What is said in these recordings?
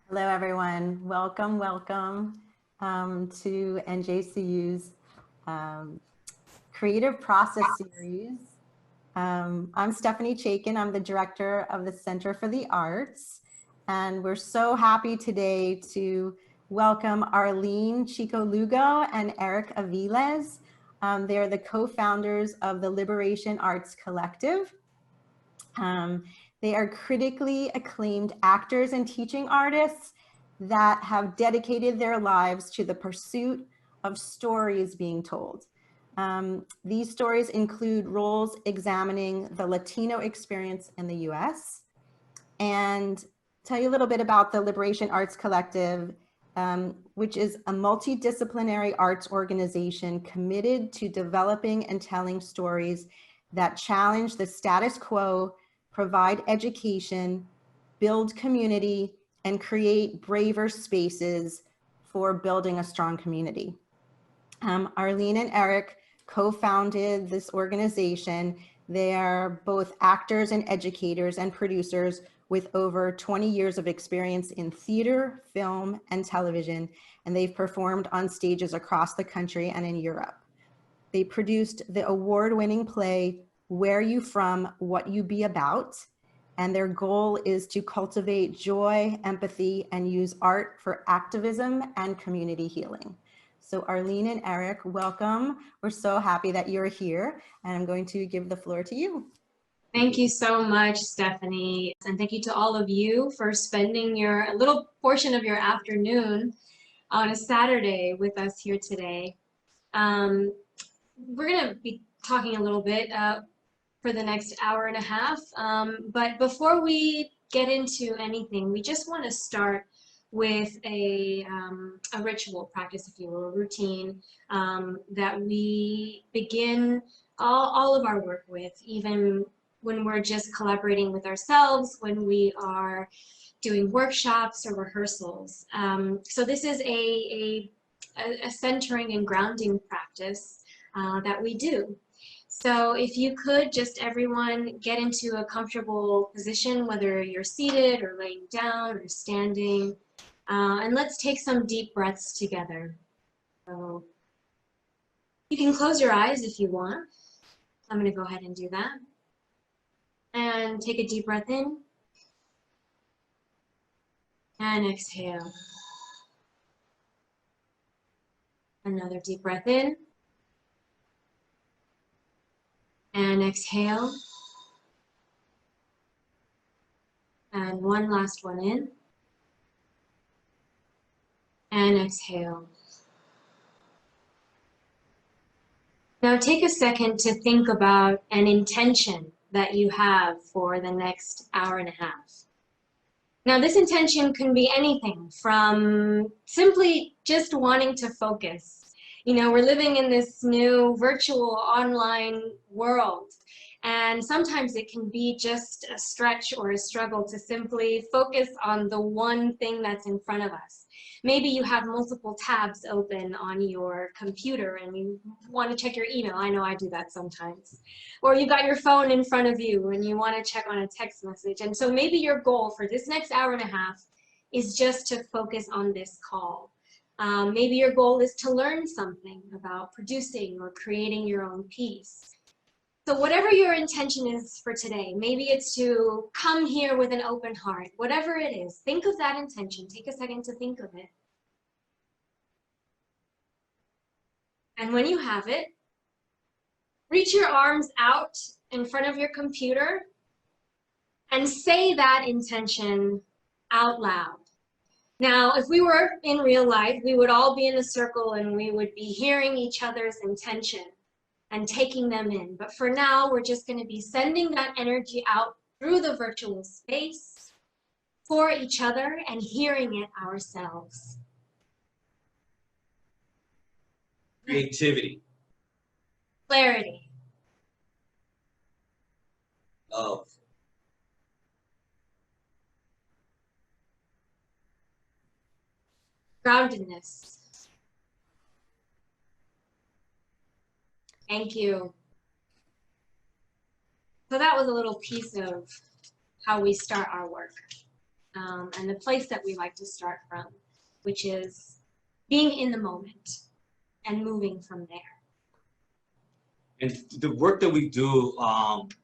Hello, everyone. Welcome, welcome to NJCU's Creative Process Series. I'm Stephanie Chaikin. I'm the director of the Center for the Arts. And we're so happy today to welcome Arlene Chico-Lugo and Eric Aviles. They're the co-founders of the Liberation Arts Collective. They are critically acclaimed actors and teaching artists that have dedicated their lives to the pursuit of stories being told. These stories include roles examining the Latino experience in the US, and tell you a little bit about the Liberation Arts Collective, which is a multidisciplinary arts organization committed to developing and telling stories that challenge the status quo, provide education, build community, and create braver spaces for building a strong community. Arlene and Eric co-founded this organization. They are both actors and educators and producers with over 20 years of experience in theater, film, and television, and they've performed on stages across the country and in Europe. They produced the award-winning play, Where You From, What You Be About, and their goal is to cultivate joy, empathy, and use art for activism and community healing. So Arlene and Eric, welcome. We're so happy that you're here, and I'm going to give the floor to you. Thank you so much, Stephanie. And thank you to all of you for spending a little portion of your afternoon on a Saturday with us here today. We're going to be talking a little bit for the next hour and a half. But before we get into anything, we just want to start with a ritual practice, if you will, a routine that we begin all of our work with, even when we're just collaborating with ourselves, when we are doing workshops or rehearsals. So this is a centering and grounding practice that we do. So if you could just everyone get into a comfortable position, whether you're seated or laying down or standing, and let's take some deep breaths together. So you can close your eyes if you want. I'm going to go ahead and do that. And take a deep breath in. And exhale. Another deep breath in. And exhale. And one last one in. And exhale. Now take a second to think about an intention that you have for the next hour and a half. Now this intention can be anything from simply just wanting to focus. You know, we're living in this new virtual online world, and sometimes it can be just a stretch or a struggle to simply focus on the one thing that's in front of us. Maybe you have multiple tabs open on your computer and you want to check your email. I know I do that sometimes. Or you got your phone in front of you and you want to check on a text message. And so maybe your goal for this next hour and a half is just to focus on this call. Maybe your goal is to learn something about producing or creating your own piece. So whatever your intention is for today, maybe it's to come here with an open heart, whatever it is, think of that intention. Take a second to think of it. And when you have it, reach your arms out in front of your computer and say that intention out loud. Now, if we were in real life, we would all be in a circle and we would be hearing each other's intention and taking them in. But for now, we're just going to be sending that energy out through the virtual space for each other and hearing it ourselves. Creativity. Clarity. Love. Groundedness. Thank you. So that was a little piece of how we start our work. and the place that we like to start from, which is being in the moment and moving from there. And the work that we do,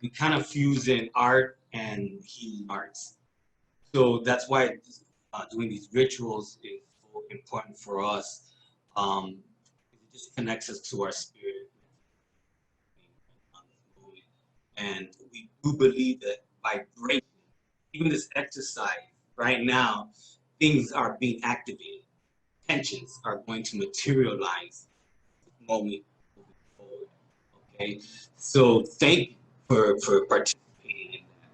we kind of fuse in art and healing arts. So that's why doing these rituals is so important for us. It just connects us to our spirit. And we do believe that vibration, even this exercise right now, things are being activated. Tensions are going to materialize this moment moving forward. Okay, so thank you for participating in that.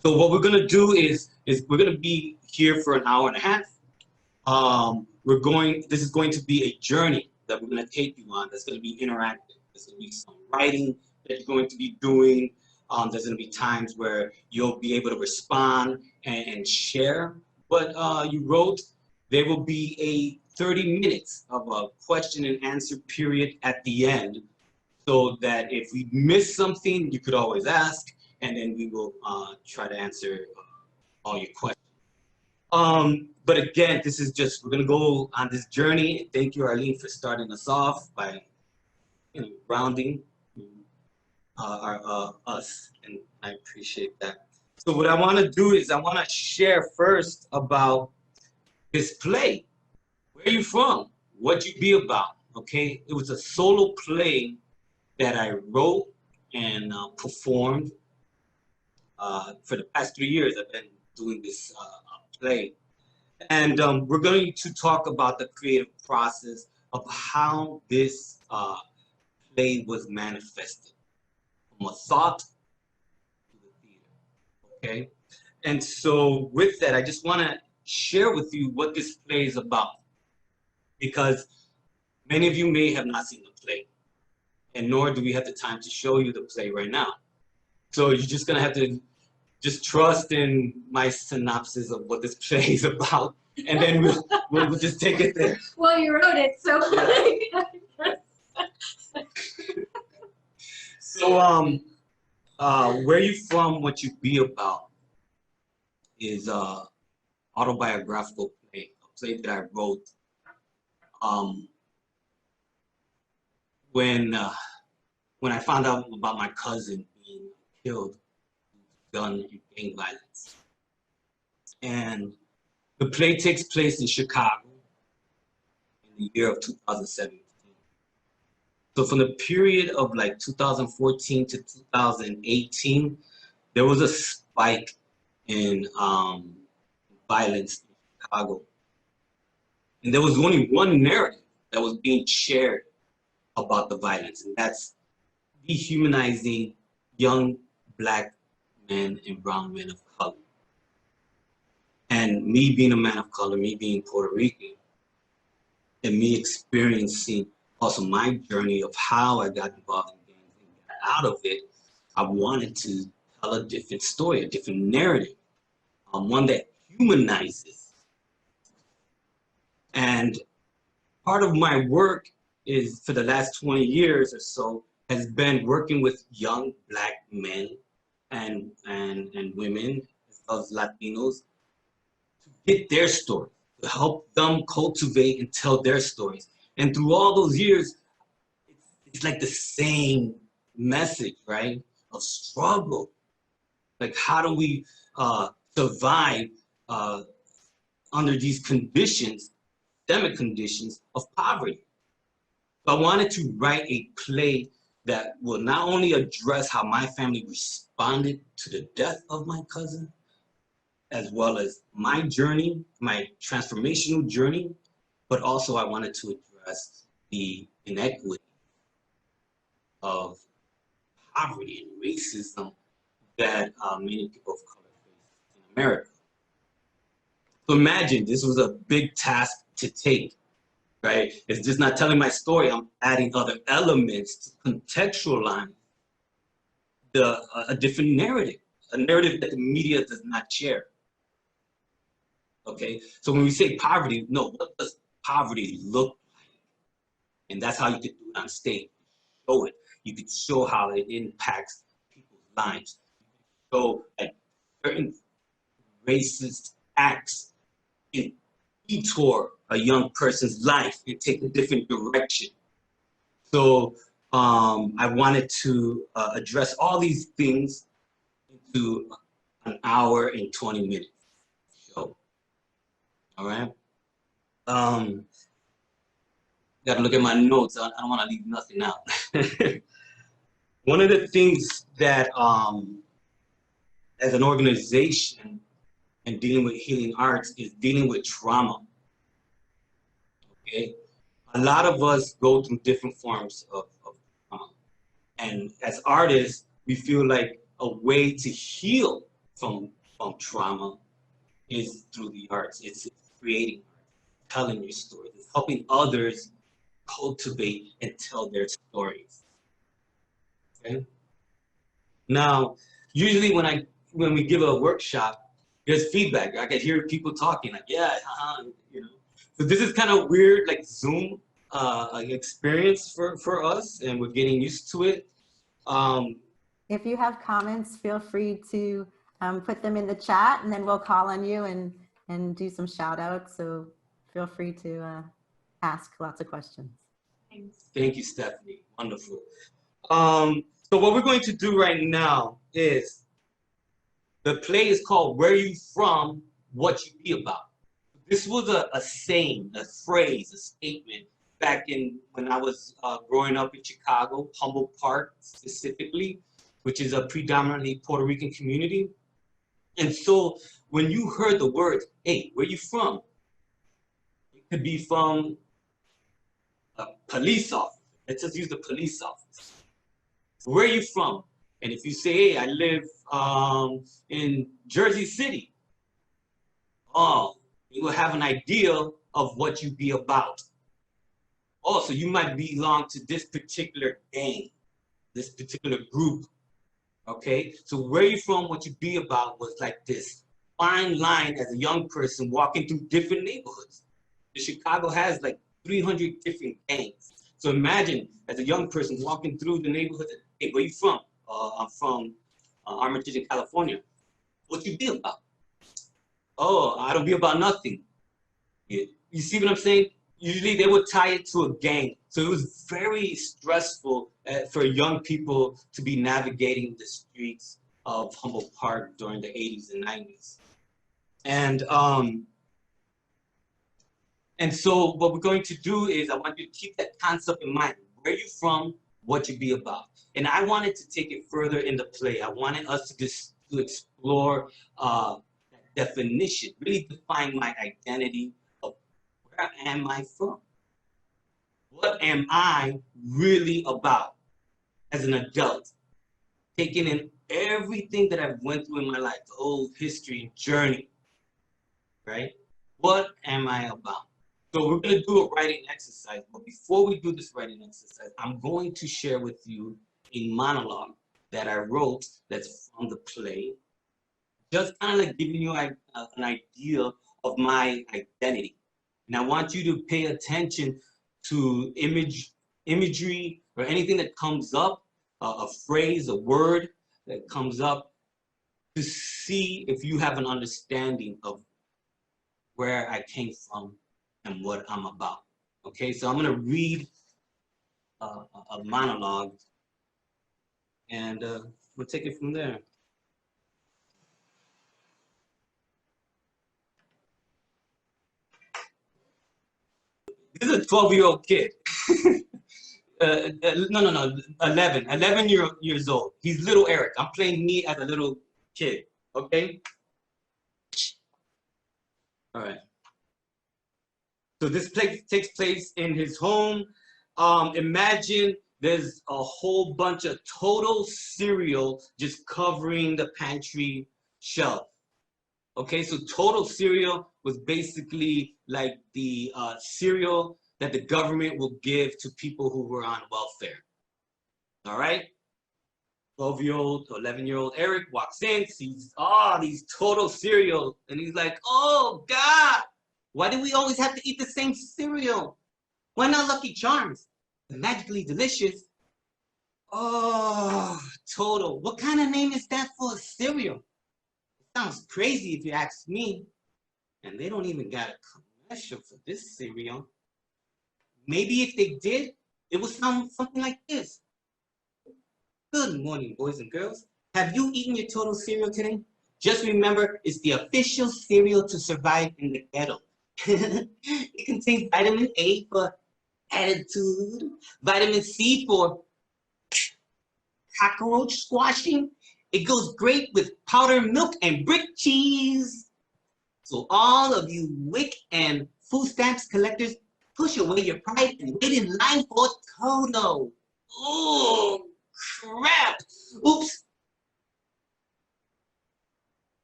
So what we're gonna do is we're gonna be here for an hour and a half. This is going to be a journey that we're gonna take you on. That's gonna be interactive. There's gonna be some writing that you're going to be doing. There's gonna be times where you'll be able to respond and share what you wrote. There will be a 30 minutes of a question and answer period at the end, so that if we miss something, you could always ask, and then we will try to answer all your questions. But again, this is just, we're gonna go on this journey. Thank you, Arlene, for starting us off by grounding us, and I appreciate that. So what I wanna do is I wanna share first about this play. Where are you from? What'd you be about? Okay, it was a solo play that I wrote and performed for the past 3 years. I've been doing this play. And we're going to talk about the creative process of how this play was manifested from a thought to the theater, okay? And so with that, I just wanna share with you what this play is about, because many of you may have not seen the play, and nor do we have the time to show you the play right now. So you're just gonna have to just trust in my synopsis of what this play is about, and then we'll just take it there. Well, you wrote it, so. Yeah. So where you from, what you be about is autobiographical play, a play that I wrote when I found out about my cousin being killed, gun and gang violence. And the play takes place in Chicago in the year of 2017. So from the period of like 2014 to 2018, there was a spike in violence in Chicago. And there was only one narrative that was being shared about the violence, and that's dehumanizing young Black men and brown men of color. And me being a man of color, me being Puerto Rican, and me experiencing also my journey of how I got involved in gangs and got out of it, I wanted to tell a different story, a different narrative, one that humanizes. And part of my work is, for the last 20 years or so, has been working with young Black men and women, as well as Latinos, to get their story, to help them cultivate and tell their stories. And through all those years, it's like the same message, right? Of struggle. Like, how do we survive under these conditions, systemic conditions of poverty? So I wanted to write a play that will not only address how my family responded to the death of my cousin, as well as my journey, my transformational journey, but also I wanted to address the inequity of poverty and racism that many people of color face in America. So imagine, this was a big task to take, right? It's just not telling my story, I'm adding other elements to contextualize a different narrative, a narrative that the media does not share. Okay, so when we say poverty, no, what does poverty look like? And that's how you could do it on stage. Show it. You could show how it impacts people's lives. So at certain racist acts can detour a young person's life and take a different direction. So I wanted to address all these things into an hour and 20 minutes show. All right. Got to look at my notes. I don't want to leave nothing out. One of the things that, as an organization and dealing with healing arts, is dealing with trauma. Okay, a lot of us go through different forms of trauma, and as artists, we feel like a way to heal from trauma is through the arts. It's creating art, telling your stories, it's helping others cultivate and tell their stories. Okay. Now, usually when we give a workshop, there's feedback. I can hear people talking like, yeah, you know. So this is kind of weird, like Zoom experience for us, and we're getting used to it. If you have comments, feel free to put them in the chat, and then we'll call on you and do some shout outs. So feel free to ask lots of questions. Thanks. Thank you, Stephanie. Wonderful. So what we're going to do right now is, the play is called Where You From, What You Be About. This was a saying, a phrase, a statement back in when I was growing up in Chicago, Humboldt Park specifically, which is a predominantly Puerto Rican community. And so when you heard the words, hey, where you from? It could be from a police officer. Let's just use the police officer. Where are you from? And if you say, hey, I live in Jersey City, oh, you will have an idea of what you be about. Also, you might belong to this particular gang, this particular group, okay? So where you from, what you be about was like this fine line as a young person walking through different neighborhoods. Chicago has like 300 different gangs. So imagine as a young person walking through the neighborhood, hey, where you from? I'm from Armitage, California. What you be about? Oh, I don't be about nothing. You see what I'm saying? Usually they would tie it to a gang. So it was very stressful for young people to be navigating the streets of Humboldt Park during the 80s and 90s. And so what we're going to do is I want you to keep that concept in mind. Where you from, what you be about. And I wanted to take it further in the play. I wanted us to explore that definition, really define my identity of where am I from? What am I really about as an adult? Taking in everything that I've went through in my life, the whole history and journey, right? What am I about? So we're going to do a writing exercise, but before we do this writing exercise, I'm going to share with you a monologue that I wrote that's from the play, just kind of like giving you an idea of my identity. And I want you to pay attention to imagery or anything that comes up, a phrase, a word that comes up, to see if you have an understanding of where I came from and what I'm about. Okay, so I'm gonna read a monologue, and we'll take it from there. This is a 12-year-old kid. No, 11 years old. He's little Eric. I'm playing me as a little kid, okay? All right. So this play takes place in his home. Imagine there's a whole bunch of Total cereal just covering the pantry shelf. Okay, so Total cereal was basically like the cereal that the government will give to people who were on welfare. All right? 12-year-old or 11-year-old Eric walks in, sees all these Total cereal, and he's like, oh God, why do we always have to eat the same cereal? Why not Lucky Charms? They're magically delicious. Oh, Total, what kind of name is that for a cereal? Sounds crazy if you ask me. And they don't even got a commercial for this cereal. Maybe if they did, it would sound something like this. Good morning, boys and girls. Have you eaten your total cereal today? Just remember, it's the official cereal to survive in the ghetto. It contains vitamin A for attitude, vitamin C for cockroach squashing. It goes great with powdered milk and brick cheese. So all of you WIC and food stamps collectors, push away your pride and wait in line for Toto. Oh, crap. Oops.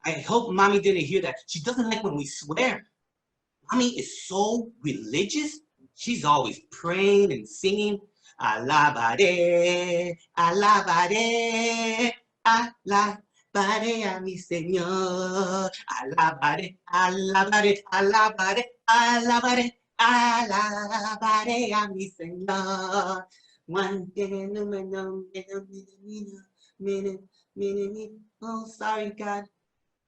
I hope mommy didn't hear that. She doesn't like when we swear. Mommy is so religious. She's always praying and singing. Alabare, alabare, alabare a mi Señor. Alabare, alabare, alabare, alabare, alabare a mi Señor. Oh, sorry, God.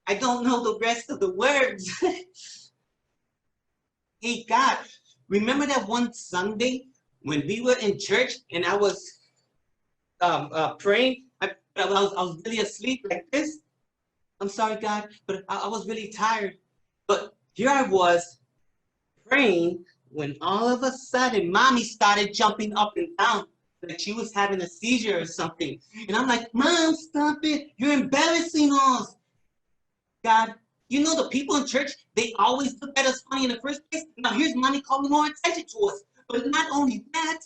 I don't know the rest of the words. Hey, God, remember that one Sunday when we were in church and I was praying? I was really asleep like this. I'm sorry, God, but I was really tired. But here I was praying when all of a sudden mommy started jumping up and down like she was having a seizure or something. And I'm like, Mom, stop it. You're embarrassing us. God, you know the people in church, they always look at us funny in the first place. Now here's mommy calling more attention to us. But not only that,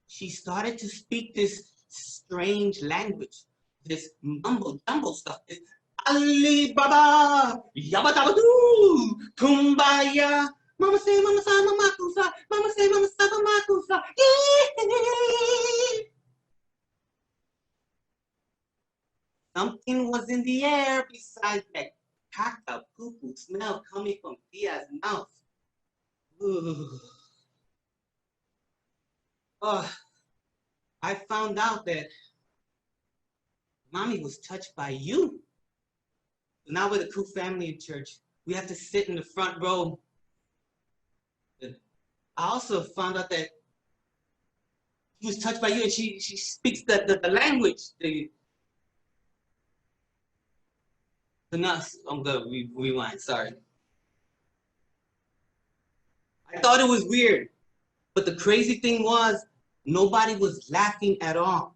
she started to speak this strange language, this mumbo jumbo stuff, this Alibaba, Yabadabadu, Kumbaya, Mama say, Mama say, Mama kusa, Mama say, Mama say, Mama kusa. Something was in the air besides that caca poo-poo smell coming from Tia's mouth. Oh, I found out that mommy was touched by you. So now we're the Koo family in church. We have to sit in the front row. I also found out that she was touched by you and she speaks the language. I'm gonna rewind, sorry. I thought it was weird, but the crazy thing was, nobody was laughing at all.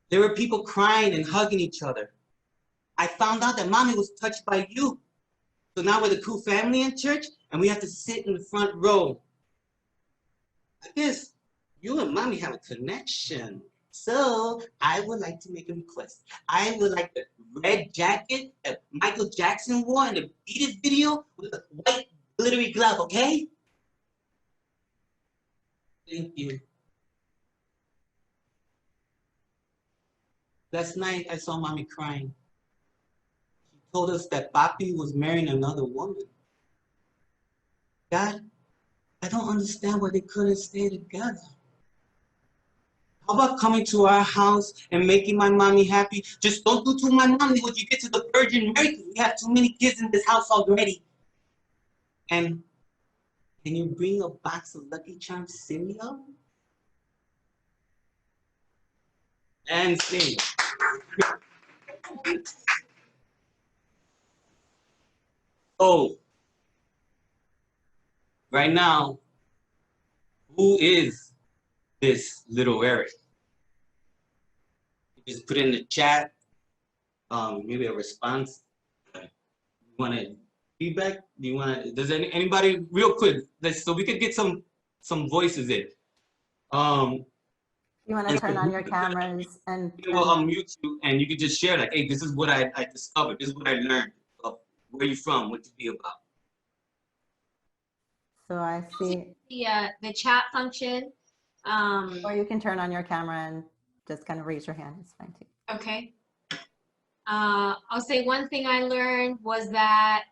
There were people crying and hugging each other. I found out that mommy was touched by you. So now we're the Koo family in church, and we have to sit in the front row. I guess you and mommy have a connection. So I would like to make a request. I would like the red jacket that Michael Jackson wore in the Beat It video with the white glittery glove, okay? Thank you. Last night I saw mommy crying. She told us that Papi was marrying another woman. Dad, I don't understand why they couldn't stay together. How about coming to our house and making my mommy happy? Just don't do to my mommy when you get to the Virgin Mary, because we have too many kids in this house already. And can you bring a box of Lucky Charms cereal? And sing. Oh, right now, who is this little Eric? Just put it in the chat, maybe a response. You want to feedback? Do you want to? Does anybody real quick? So we could get some voices in. You want to turn on your cameras and We'll unmute you, and you can just share like, hey, this is what I discovered. This is what I learned. Where you from? What to be about? so I see. The chat function. Or you can turn on your camera and just kind of raise your hand. It's fine too. Okay. I'll say one thing I learned was that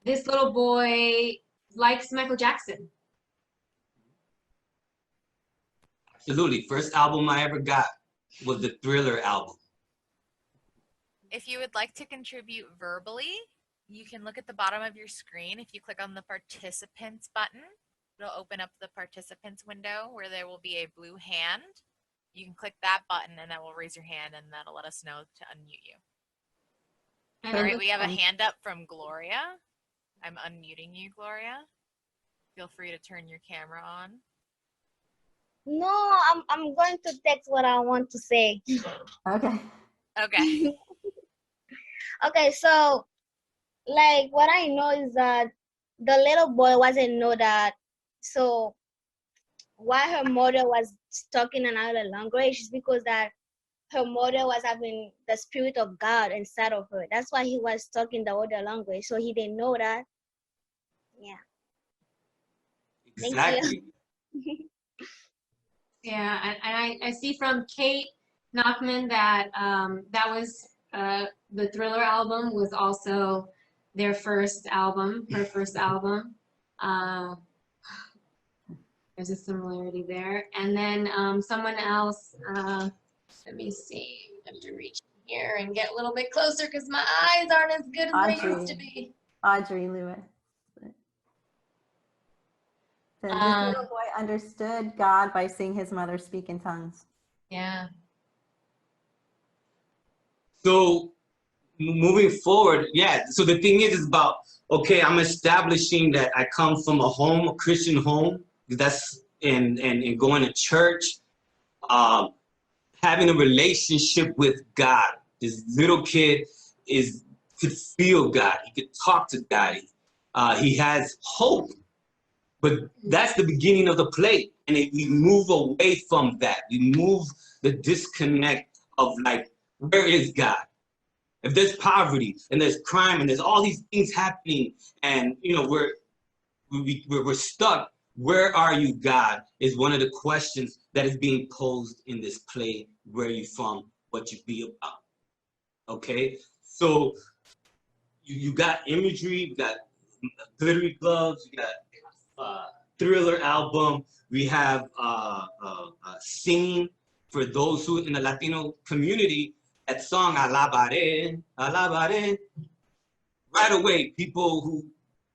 this little boy likes Michael Jackson. Absolutely. First album I ever got was the Thriller album. If you would like to contribute verbally, you can look at the bottom of your screen. If you click on the participants button, it'll open up the participants window where there will be a blue hand. You can click that button and that will raise your hand and that'll let us know to unmute you. All right, we have a hand up from Gloria. I'm unmuting you, Gloria. Feel free to turn your camera on. No, I'm going to text what I want to say. Okay. Okay. Okay, so like what I know is that the little boy wasn't know that. So why her mother was talking another language is because that her mother was having the spirit of God inside of her. That's why he was talking the other language. So he didn't know that. Yeah. Exactly. Thank you. Yeah, and I see from Kate Nachman that that was the Thriller album was also their first album, her first album. There's a similarity there. And then someone else, let me see, I have to reach here and get a little bit closer because my eyes aren't as good as they used to be. Audrey Lewis. So this little boy understood God by seeing his mother speak in tongues. Yeah. So moving forward, yeah. So the thing is about, okay, I'm establishing that I come from a home, a Christian home. That's and going to church, having a relationship with God. This little kid could feel God. He could talk to God. He has hope. But that's the beginning of the play. And we move away from that. We move the disconnect of like, where is God? If there's poverty and there's crime and there's all these things happening and you know we're stuck, where are you, God? Is one of the questions that is being posed in this play. Where are you from? What you be about? Okay, so you got imagery, you got glittery gloves, you got Thriller album. We have singing for those who in the Latino community. That song Alabare, Alabare. Right away, people who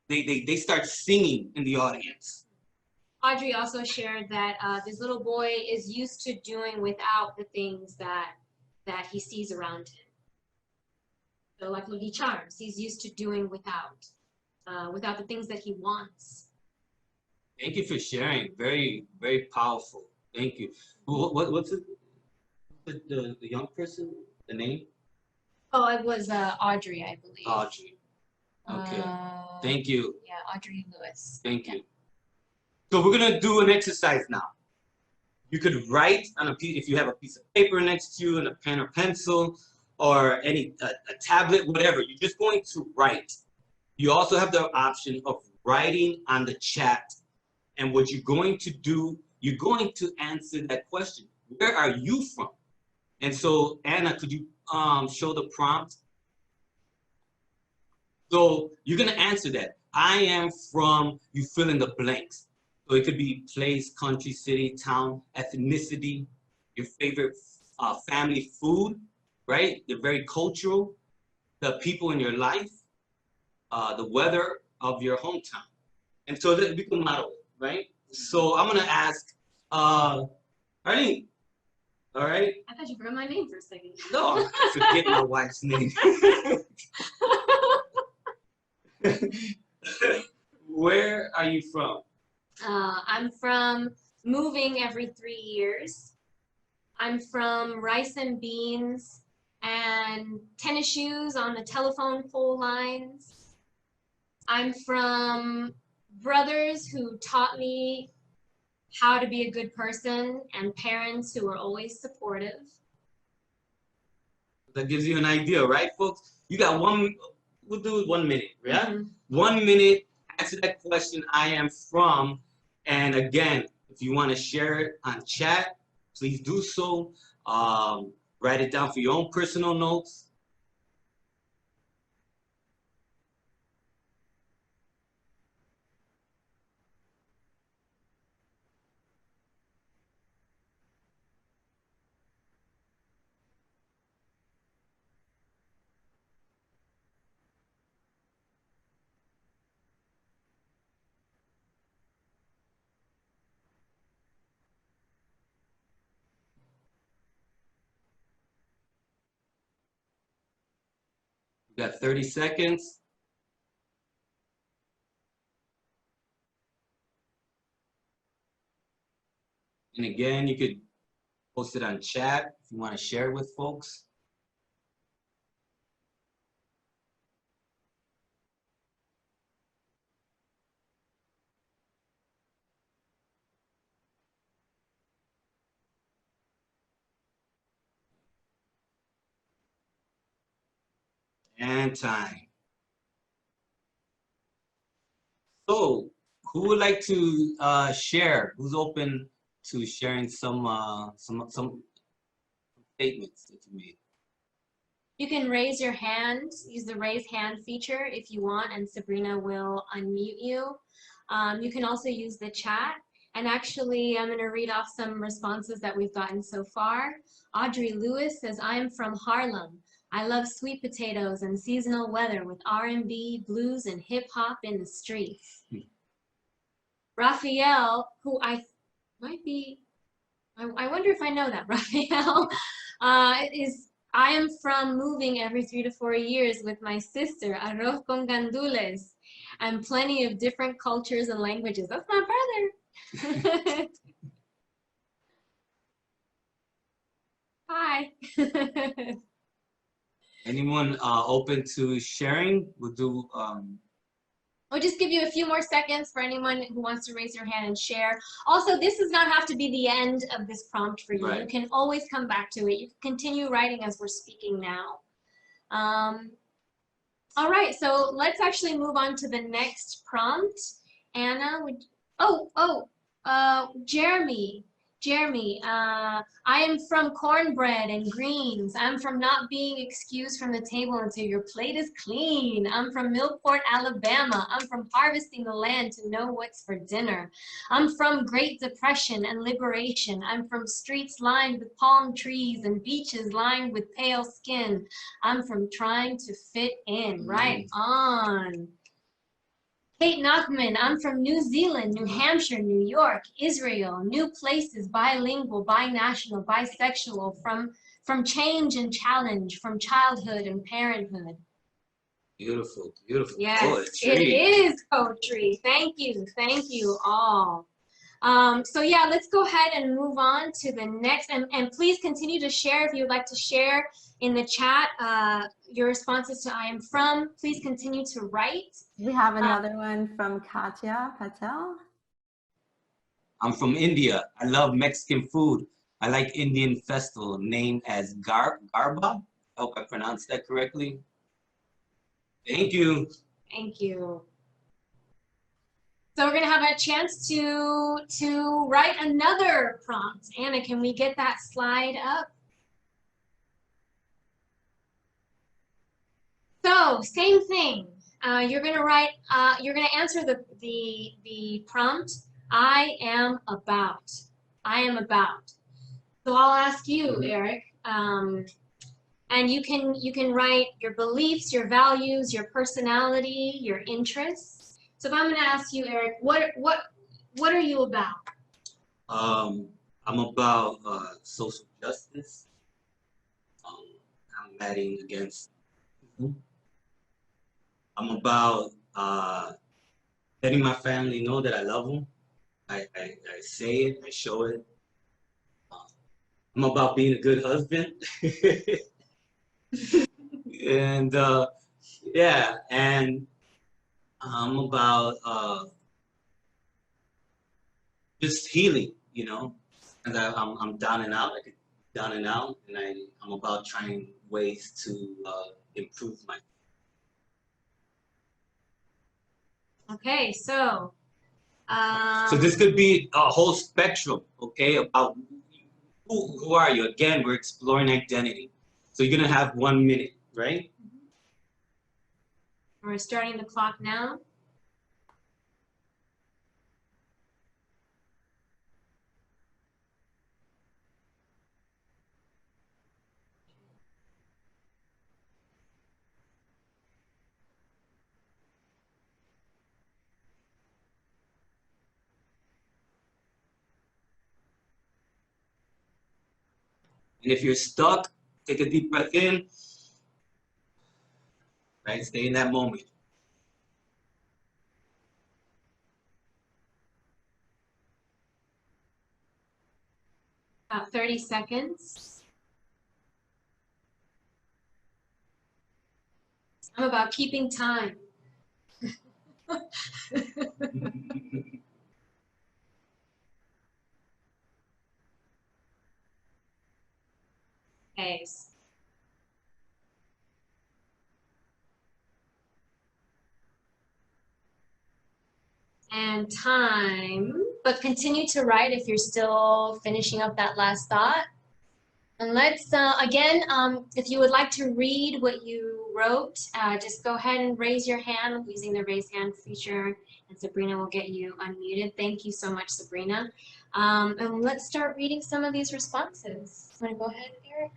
they start singing in the audience. Audrey also shared that this little boy is used to doing without the things that he sees around him. So like Lucky Charms, he's used to doing without the things that he wants. Thank you for sharing. Very, very powerful. Thank you. What's it? The young person? The name? Oh, it was Audrey, I believe. Audrey. Okay. Thank you. Yeah, Audrey Lewis. Thank you. So we're gonna do an exercise now. You could write on a piece, if you have a piece of paper next to you and a pen or pencil or a tablet, whatever. You're just going to write. You also have the option of writing on the chat. And what you're going to do, you're going to answer that question. Where are you from? And so, Anna, could you show the prompt? So you're gonna answer that. I am from, you fill in the blanks. So it could be place, country, city, town, ethnicity, your favorite family food, right? They're very cultural. The people in your life, the weather of your hometown. And so that we can model it, right? So I'm gonna ask, Arlene, all right? I thought you forgot my name for a second. No, I forget my wife's name. Where are you from? I'm from moving every 3 years. I'm from rice and beans and tennis shoes on the telephone pole lines. I'm from brothers who taught me how to be a good person and parents who are always supportive. That gives you an idea, right, folks? You got we'll do 1 minute, yeah? 1 minute, answer that question, I am from. And again, if you want to share it on chat, please do so. Write it down for your own personal notes. Got 30 seconds. And again, you could post it on chat if you want to share it with folks. And time. So, who would like to share? Who's open to sharing some statements that you made? You can raise your hand, use the raise hand feature if you want, and Sabrina will unmute you. You can also use the chat. And actually, I'm going to read off some responses that we've gotten so far. Audrey Lewis says, I'm from Harlem. I love sweet potatoes and seasonal weather with R&B, blues, and hip hop in the streets. Raphael, who I might be, I wonder if I know that, Raphael, I am from moving every 3 to 4 years with my sister, arroz con gandules, and plenty of different cultures and languages. That's my brother. Hi. Anyone open to sharing? We'll do. We'll just give you a few more seconds for anyone who wants to raise your hand and share. Also, this does not have to be the end of this prompt for you. Right. You can always come back to it. You can continue writing as we're speaking now. All right, so let's actually move on to the next prompt. Anna, Jeremy, I am from cornbread and greens. I'm from not being excused from the table until your plate is clean. I'm from Millport, Alabama. I'm from harvesting the land to know what's for dinner. I'm from Great Depression and liberation. I'm from streets lined with palm trees and beaches lined with pale skin. I'm from trying to fit in. Right on. Kate Nachman, I'm from New Zealand, New Hampshire, New York, Israel, new places, bilingual, binational, bisexual, from change and challenge, from childhood and parenthood. Beautiful, beautiful. Yes, poetry. it is poetry. Thank you all. So yeah, let's go ahead and move on to the next, and please continue to share if you'd like to share in the chat your responses to I am from. Please continue to write. We have another one from Katya Patel. I'm from India. I love Mexican food. I like Indian festival named as Garba. I hope I pronounced that correctly. Thank you. Thank you. So we're gonna have a chance to write another prompt. Anna, can we get that slide up? So same thing. You're gonna write. You're gonna answer the prompt. I am about. I am about. So I'll ask you, Eric. And you can write your beliefs, your values, your personality, your interests. So if I'm going to ask you, Eric, what are you about? I'm about social justice. I'm batting against. I'm about letting my family know that I love them. I say it, I show it. I'm about being a good husband. And yeah, and I'm about just healing, you know, and I'm down and out, like down and out, and I'm about trying ways to improve my. Okay, so. So this could be a whole spectrum, okay, about who are you? Again, we're exploring identity. So you're gonna have 1 minute, right? We're starting the clock now. And if you're stuck, take a deep breath in. right? Stay in that moment. About 30 seconds. I'm about keeping time. Okay. And time, but continue to write if you're still finishing up that last thought. And let's, again, if you would like to read what you wrote, just go ahead and raise your hand using the raise hand feature, and Sabrina will get you unmuted. Thank you so much, Sabrina. And let's start reading some of these responses. Want to go ahead, Eric?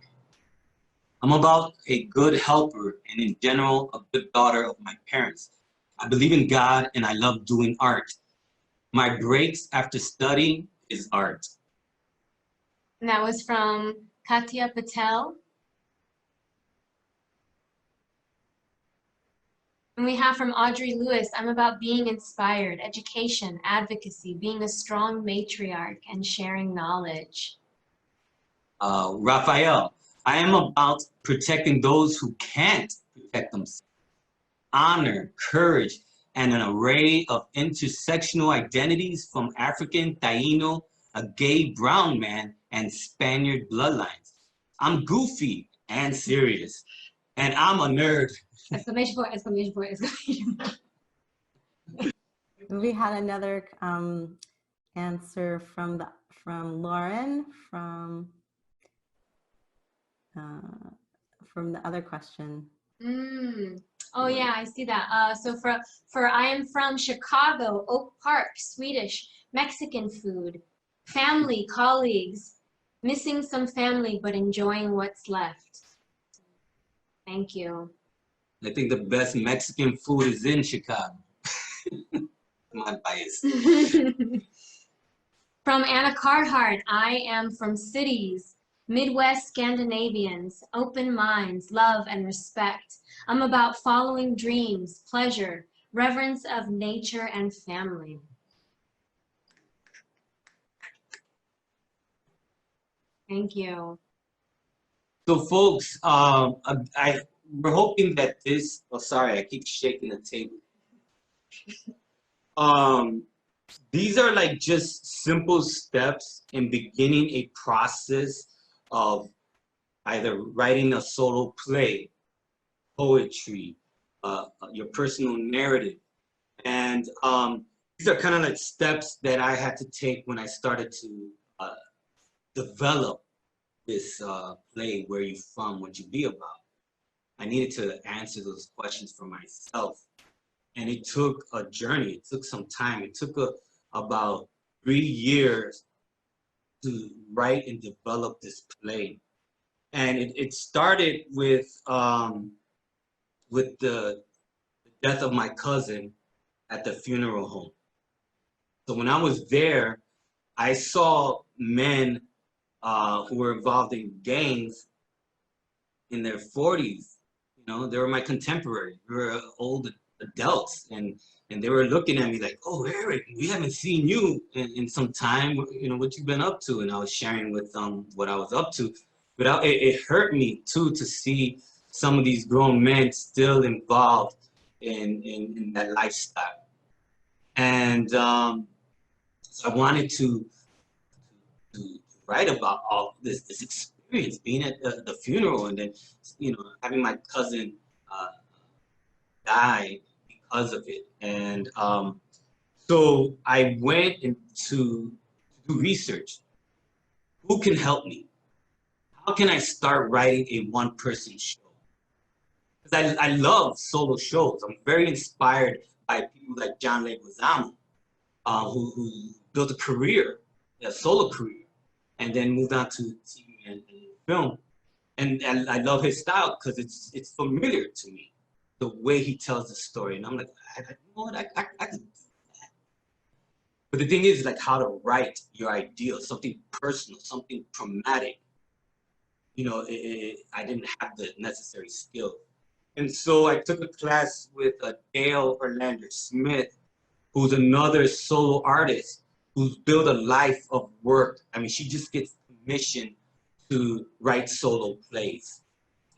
I'm about a good helper and in general, a good daughter of my parents. I believe in God and I love doing art. My breaks after studying is art. And that was from Katya Patel. And we have from Audrey Lewis, I'm about being inspired, education, advocacy, being a strong matriarch, and sharing knowledge. Raphael, I am about protecting those who can't protect themselves. Honor, courage, and an array of intersectional identities from African, Taino, a gay brown man, and Spaniard bloodlines. I'm goofy and serious, and I'm a nerd. Exclamation point, exclamation point, exclamation point. We had another answer from Lauren from the other question. Oh yeah, I see that. So for I am from Chicago, Oak Park, Swedish, Mexican food, family, colleagues, missing some family but enjoying what's left. Thank you. I think the best Mexican food is in Chicago. My bias. From Anna Carhart, I am from cities, Midwest Scandinavians, open minds, love and respect. I'm about following dreams, pleasure, reverence of nature and family. Thank you. So folks, we're hoping that this, oh sorry, I keep shaking the table. These are like just simple steps in beginning a process of either writing a solo play, poetry, your personal narrative. And these are kind of like steps that I had to take when I started to develop this play, Where You From, What You Be About. I needed to answer those questions for myself. And it took a journey, it took some time. It took about 3 years to write and develop this play. And it started with the death of my cousin at the funeral home. So when I was there, I saw men who were involved in gangs in their 40s. You know, they were my contemporaries. They were old adults, and they were looking at me like, "Oh, Eric, we haven't seen you in some time. You know, what you've been up to?" And I was sharing with them what I was up to. But it hurt me too to see some of these grown men still involved in that lifestyle. And so I wanted to write about all this experience, being at the funeral, and then, you know, having my cousin die because of it. And so I went to do research. Who can help me? How can I start writing a one-person show? Because I love solo shows. I'm very inspired by people like John Leguizamo, who built a career, a solo career, and then moved on to TV and film. And I love his style because it's familiar to me, the way he tells the story. And I'm like, you know what, I could do that. But the thing is, like, how to write your ideal, something personal, something traumatic. You know, I didn't have the necessary skill. And so I took a class with Dale Orlando Smith, who's another solo artist who's built a life of work. I mean, she just gets permission to write solo plays.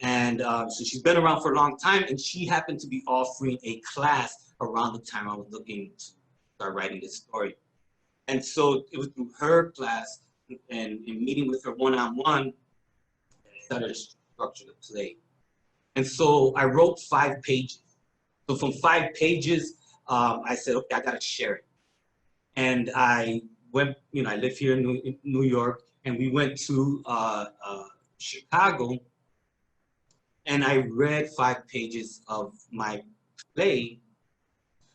And so she's been around for a long time, and she happened to be offering a class around the time I was looking to start writing this story. And so it was through her class and in meeting with her one-on-one, I started to structure the play. And so I wrote 5 pages. So from 5 pages, I said, okay, I gotta share it. And I went, you know, I live here in New York, and we went to Chicago, and I read 5 pages of my play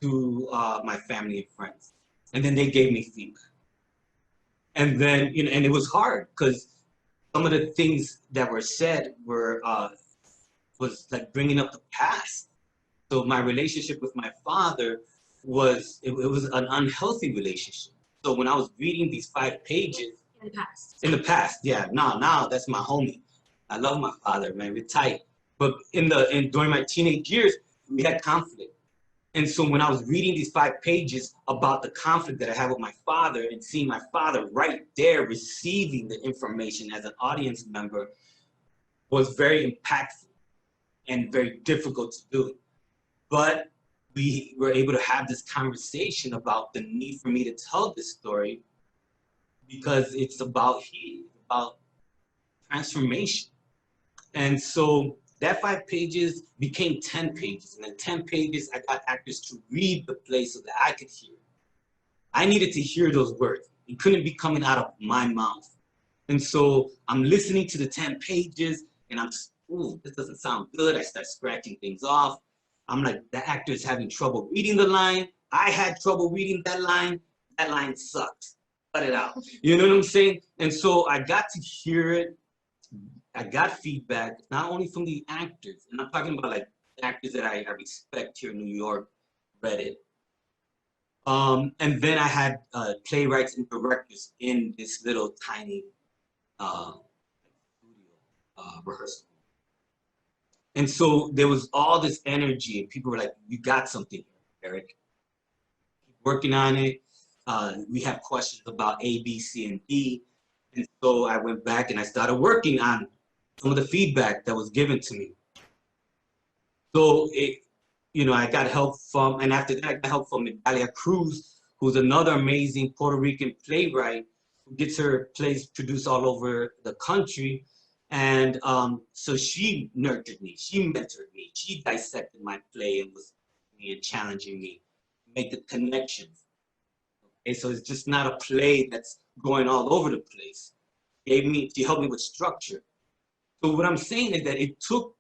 to my family and friends. And then they gave me feedback. And then, you know, and it was hard because some of the things that were said were, was like bringing up the past. So my relationship with my father was, it was an unhealthy relationship. So when I was reading these 5 pages. In the past, yeah, now that's my homie. I love my father, man, we're tight. But during my teenage years, we had conflict. And so when I was reading these 5 pages about the conflict that I had with my father and seeing my father right there receiving the information as an audience member was very impactful and very difficult to do. But we were able to have this conversation about the need for me to tell this story because it's about healing, about transformation. And so that 5 pages became 10 pages. And in 10 pages, I got actors to read the play so that I could hear it. I needed to hear those words. It couldn't be coming out of my mouth. And so I'm listening to the 10 pages and I'm, ooh, this doesn't sound good. I start scratching things off. I'm like, the actor is having trouble reading the line. I had trouble reading that line. That line sucks. Cut it out. You know what I'm saying? And so I got to hear it. I got feedback, not only from the actors, and I'm talking about like actors that I respect here in New York, read it. And then I had playwrights and directors in this little tiny studio rehearsal. And so there was all this energy, and people were like, you got something, Eric. Keep working on it. We have questions about A, B, C, and D. And so I went back and I started working on some of the feedback that was given to me. So you know, I got help from, and after that I got help from Italia Cruz, who's another amazing Puerto Rican playwright who gets her plays produced all over the country. And so she nurtured me, she mentored me, she dissected my play and was challenging me to make the connections. Okay, so it's just not a play that's going all over the place. She helped me with structure. So what I'm saying is that it took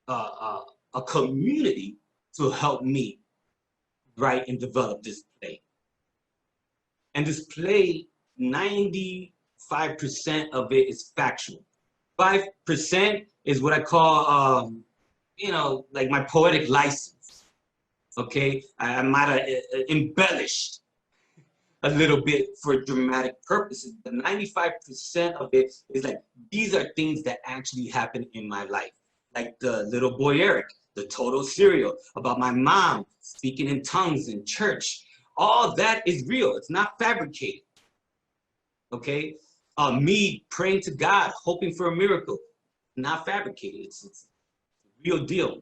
a community to help me write and develop this play. And this play, 95% of it is factual. 5% is what I call, you know, like my poetic license. Okay, I might have embellished a little bit for dramatic purposes, but 95% of it is like, these are things that actually happen in my life. Like the little boy Eric, the total serial, about my mom speaking in tongues in church. All that is real, it's not fabricated, okay? Me praying to God, hoping for a miracle, not fabricated, it's a real deal.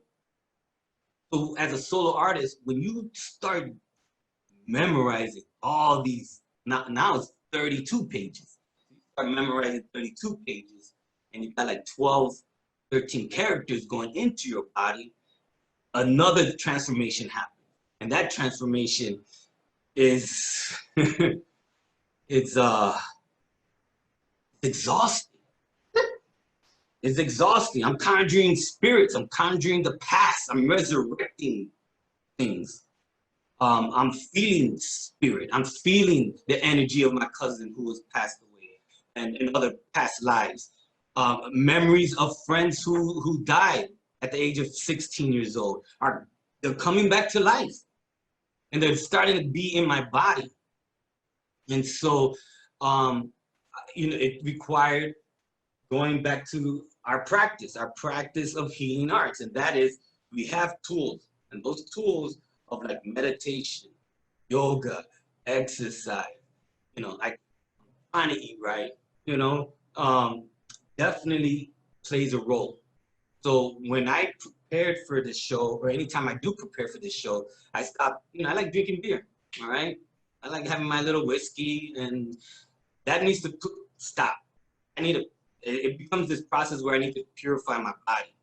So as a solo artist, when you start memorizing all these, now it's 32 pages. You start memorizing 32 pages and you got like 12, 13 characters going into your body, another transformation happens. And that transformation is, it's exhausting. It's exhausting. I'm conjuring spirits, I'm conjuring the past, I'm resurrecting things. I'm feeling spirit. I'm feeling the energy of my cousin who has passed away and in other past lives. Memories of friends who died at the age of 16 years old. They're coming back to life and they're starting to be in my body. And so, you know, it required going back to our practice of healing arts. And that is we have tools, and those tools of like meditation, yoga, exercise, you know, like trying to eat right, you know, definitely plays a role. So when I prepared for this show, or anytime I do prepare for this show, I stop, you know, I like drinking beer, all right? I like having my little whiskey, and that needs to stop. I need to, it becomes this process where I need to purify my body.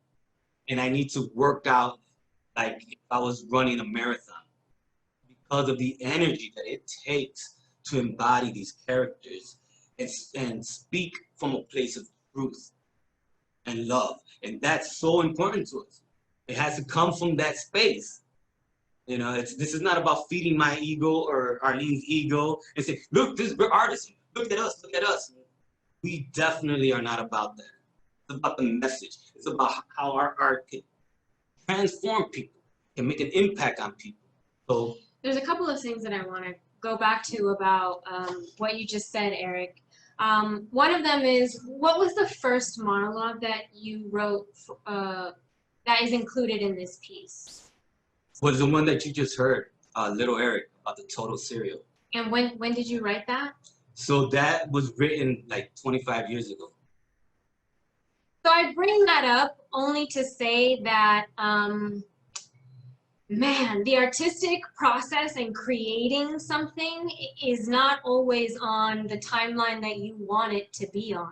And I need to work out like if I was running a marathon, because of the energy that it takes to embody these characters and speak from a place of truth and love. And that's so important to us. It has to come from that space. You know, this is not about feeding my ego or Arlene's ego and say, look, we're artists. Look at us, look at us. We definitely are not about that. It's about the message. It's about how our art can transform people, can make an impact on people. So there's a couple of things that I want to go back to about what you just said, Eric. One of them is, what was the first monologue that you wrote that is included in this piece? Was the one that you just heard, Little Eric, about the total cereal. And when did you write that? So that was written like 25 years ago. So I bring that up only to say that, man, the artistic process and creating something is not always on the timeline that you want it to be on.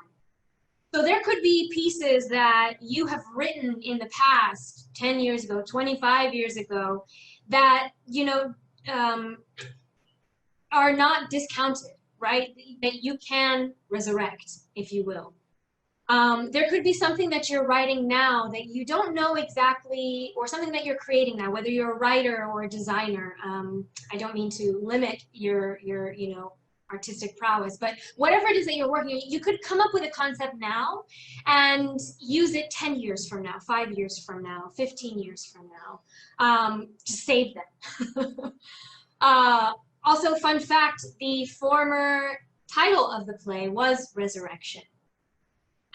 So there could be pieces that you have written in the past, 10 years ago, 25 years ago, that, you know, are not discounted, right? That you can resurrect, if you will. There could be something that you're writing now that you don't know exactly, or something that you're creating now, whether you're a writer or a designer. I don't mean to limit your you know, artistic prowess, but whatever it is that you're working on, you could come up with a concept now and use it 10 years from now, 5 years from now, 15 years from now, to save them. Also, fun fact, the former title of the play was Resurrection.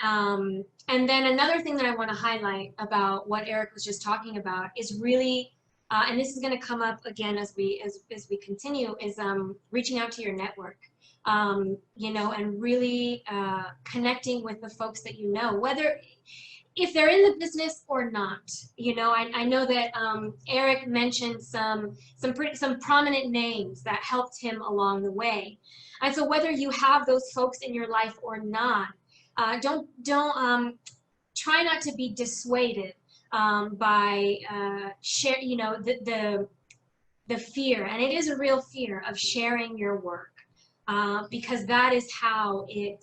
And then another thing that I want to highlight about what Eric was just talking about is really, and this is going to come up again as we continue, is reaching out to your network, you know, and really connecting with the folks that you know, whether if they're in the business or not. You know, I know that Eric mentioned some prominent names that helped him along the way, and so whether you have those folks in your life or not, don't try not to be dissuaded by you know, the fear, and it is a real fear of sharing your work, because that is how it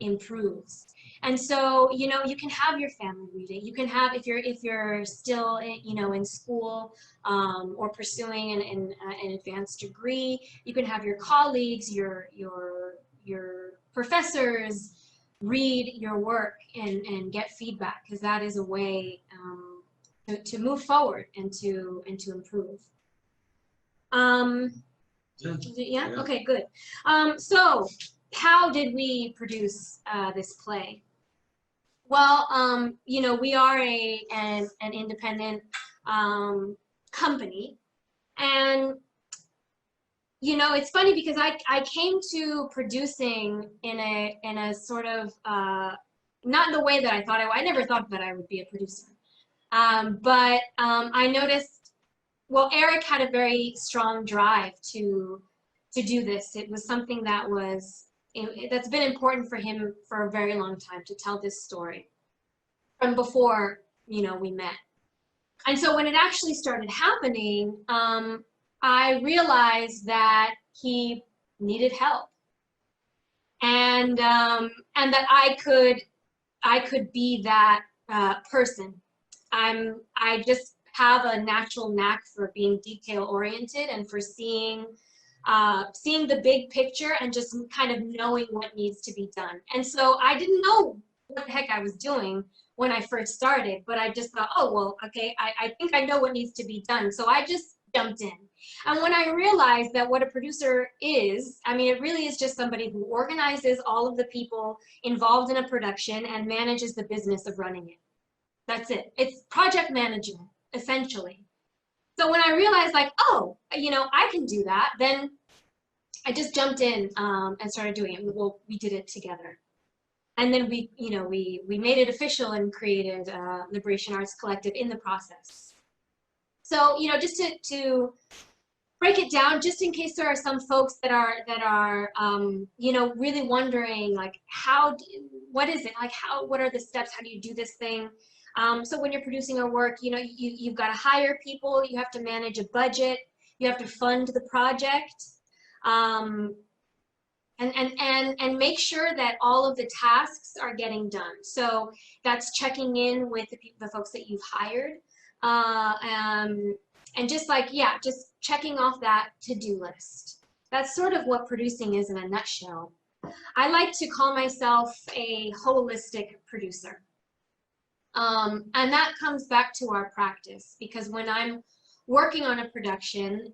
improves. And so, you know, you can have your family read it. You can have, if you're still, you know, in school or pursuing an advanced degree, you can have your colleagues, your professors read your work and get feedback, because that is a way to move forward and to improve. Yeah? Okay, good. So how did we produce this play? Well, you know, we are an independent company, and you know, it's funny because I came to producing in a sort of not in the way that I thought I never thought that I would be a producer, but I noticed, well, Eric had a very strong drive to do this. It was something that was that's been important for him for a very long time, to tell this story from before, you know, we met. And so when it actually started happening, I realized that he needed help, and that I could be that person. I just have a natural knack for being detail oriented and for seeing the big picture and just kind of knowing what needs to be done. And so I didn't know what the heck I was doing when I first started, but I just thought, oh, well, okay, I think I know what needs to be done. So I just jumped in. And when I realized that what a producer is, I mean, it really is just somebody who organizes all of the people involved in a production and manages the business of running it. That's it. It's project management. essentially. So when I realized like, oh, you know, I can do that, then I just jumped in and started doing it. Well, we did it together. And then we, you know, we made it official and created Liberation Arts Collective in the process. So, you know, just to break it down, just in case there are some folks that are you know, really wondering like, what is it? Like, what are the steps? How do you do this thing? So when you're producing a work, you know, you've got to hire people, you have to manage a budget, you have to fund the project, and make sure that all of the tasks are getting done. So that's checking in with the folks that you've hired, and just like, yeah, just checking off that to-do list. That's sort of what producing is in a nutshell. I like to call myself a holistic producer. And that comes back to our practice, because when I'm working on a production,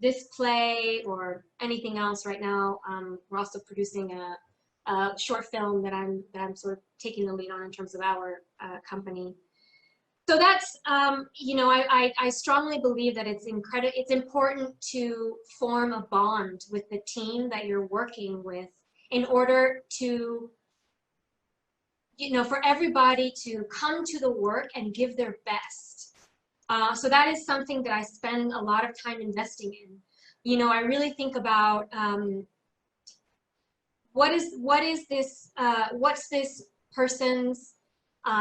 this play or anything else right now, we're also producing a short film that I'm sort of taking the lead on in terms of our company. So that's, you know, I strongly believe that it's important to form a bond with the team that you're working with in order to, you know, for everybody to come to the work and give their best. So that is something that I spend a lot of time investing in. You know, I really think about what's this person's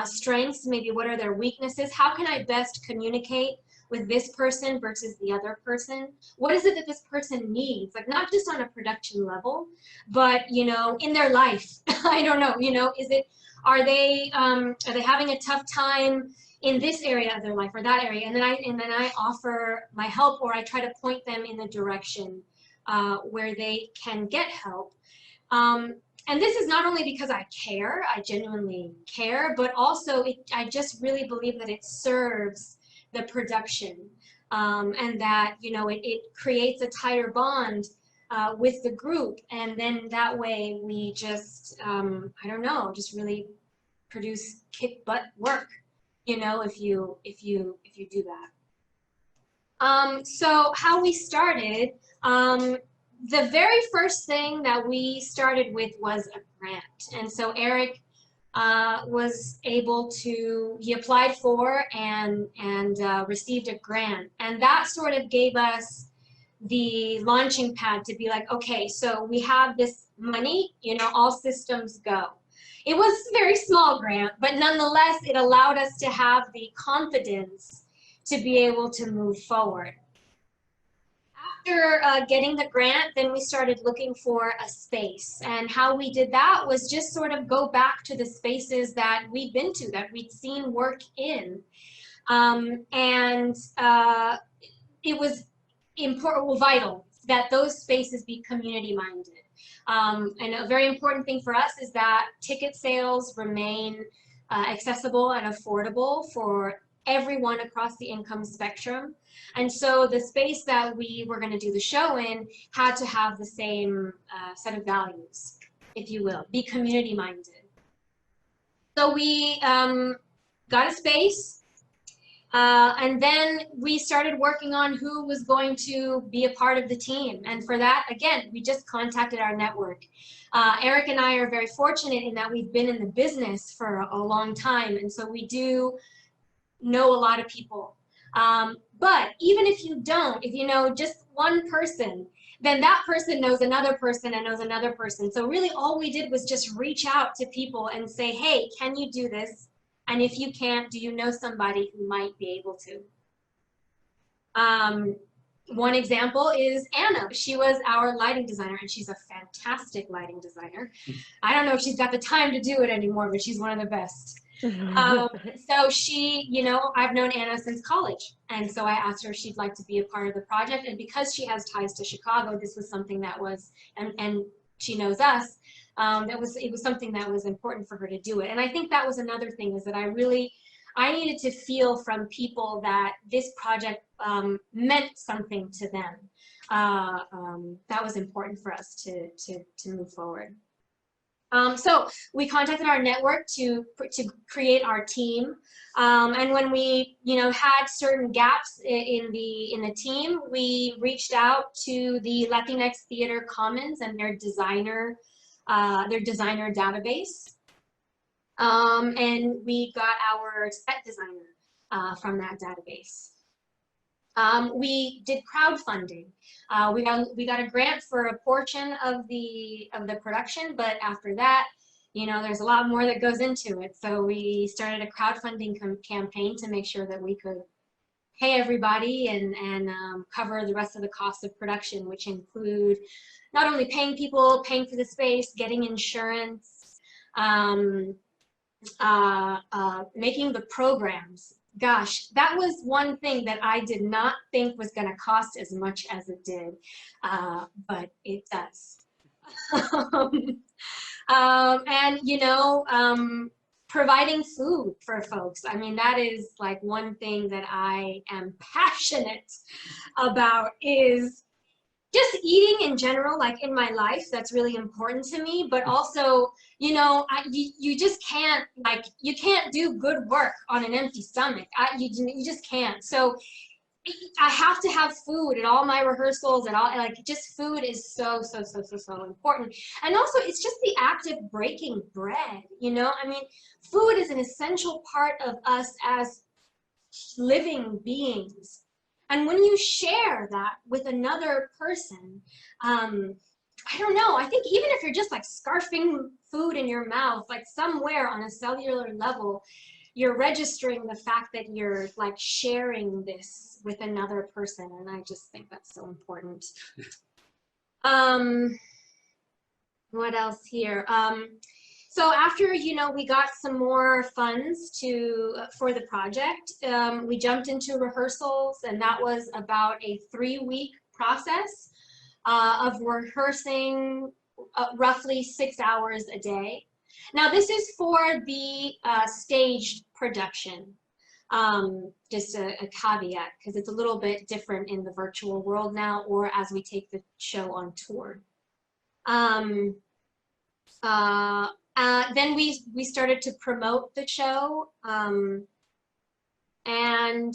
strengths, maybe what are their weaknesses, how can I best communicate with this person versus the other person? What is it that this person needs? Like, not just on a production level, but, you know, in their life. I don't know, you know, are they having a tough time in this area of their life or that area? And then I offer my help, or I try to point them in the direction where they can get help. And this is not only because I care, I genuinely care, but also I just really believe that it serves the production, and that, you know, it creates a tighter bond with the group, and then that way we just, I don't know, just really produce kick butt work, you know, if you do that. So how we started, the very first thing that we started with was a grant. And so Eric was able to, he applied for and received a grant. And that sort of gave us the launching pad to be like, okay, so we have this money, you know, all systems go. It was a very small grant, but nonetheless, it allowed us to have the confidence to be able to move forward. After getting the grant, then we started looking for a space. And how we did that was just sort of go back to the spaces that we'd been to, that we'd seen work in. It was important, well, vital, that those spaces be community-minded. And a very important thing for us is that ticket sales remain accessible and affordable for everyone across the income spectrum. And so the space that we were going to do the show in had to have the same set of values, if you will, be community minded. So we got a space, and then we started working on who was going to be a part of the team. And for that, again, we just contacted our network. Eric and I are very fortunate in that we've been in the business for a long time. And so we do know a lot of people. But even if you don't, if you know just one person, then that person knows another person and knows another person. So really all we did was just reach out to people and say, hey, can you do this? And if you can't, do you know somebody who might be able to? One example is Anna. She was our lighting designer, and she's a fantastic lighting designer. I don't know if she's got the time to do it anymore, but she's one of the best. So she, you know, I've known Anna since college, and so I asked her if she'd like to be a part of the project, and because she has ties to Chicago, this was something that was, and she knows us, it was something that was important for her to do it. And I think that was another thing, is that I needed to feel from people that this project meant something to them. That was important for us to move forward. So we contacted our network to create our team, and when we had certain gaps in the team, we reached out to the Latinx Theater Commons and their designer database, and we got our set designer from that database. We did crowdfunding. We got a grant for a portion of the production, but after that, there's a lot more that goes into it. So we started a crowdfunding campaign to make sure that we could pay everybody and cover the rest of the costs of production, which include not only paying people, paying for the space, getting insurance, making the programs. Gosh, that was one thing that I did not think was going to cost as much as it did, but it does. And providing food for folks. I mean, that is like one thing that I am passionate about, is just eating in general, like in my life, that's really important to me. But also, you just can't, you can't do good work on an empty stomach. You just can't. So I have to have food at all my rehearsals, and all, just food is so important. And also, it's just the act of breaking bread. I mean, food is an essential part of us as living beings. And when you share that with another person, I don't know, I think even if you're just like scarfing food in your mouth, like somewhere on a cellular level, you're registering the fact that you're like sharing this with another person. And I just think that's so important. What else here? So after, we got some more funds for the project, we jumped into rehearsals, and that was about a 3-week process of rehearsing roughly 6 hours a day. Now, this is for the staged production. Just a caveat, because it's a little bit different in the virtual world now, or as we take the show on tour. Then we started to promote the show, and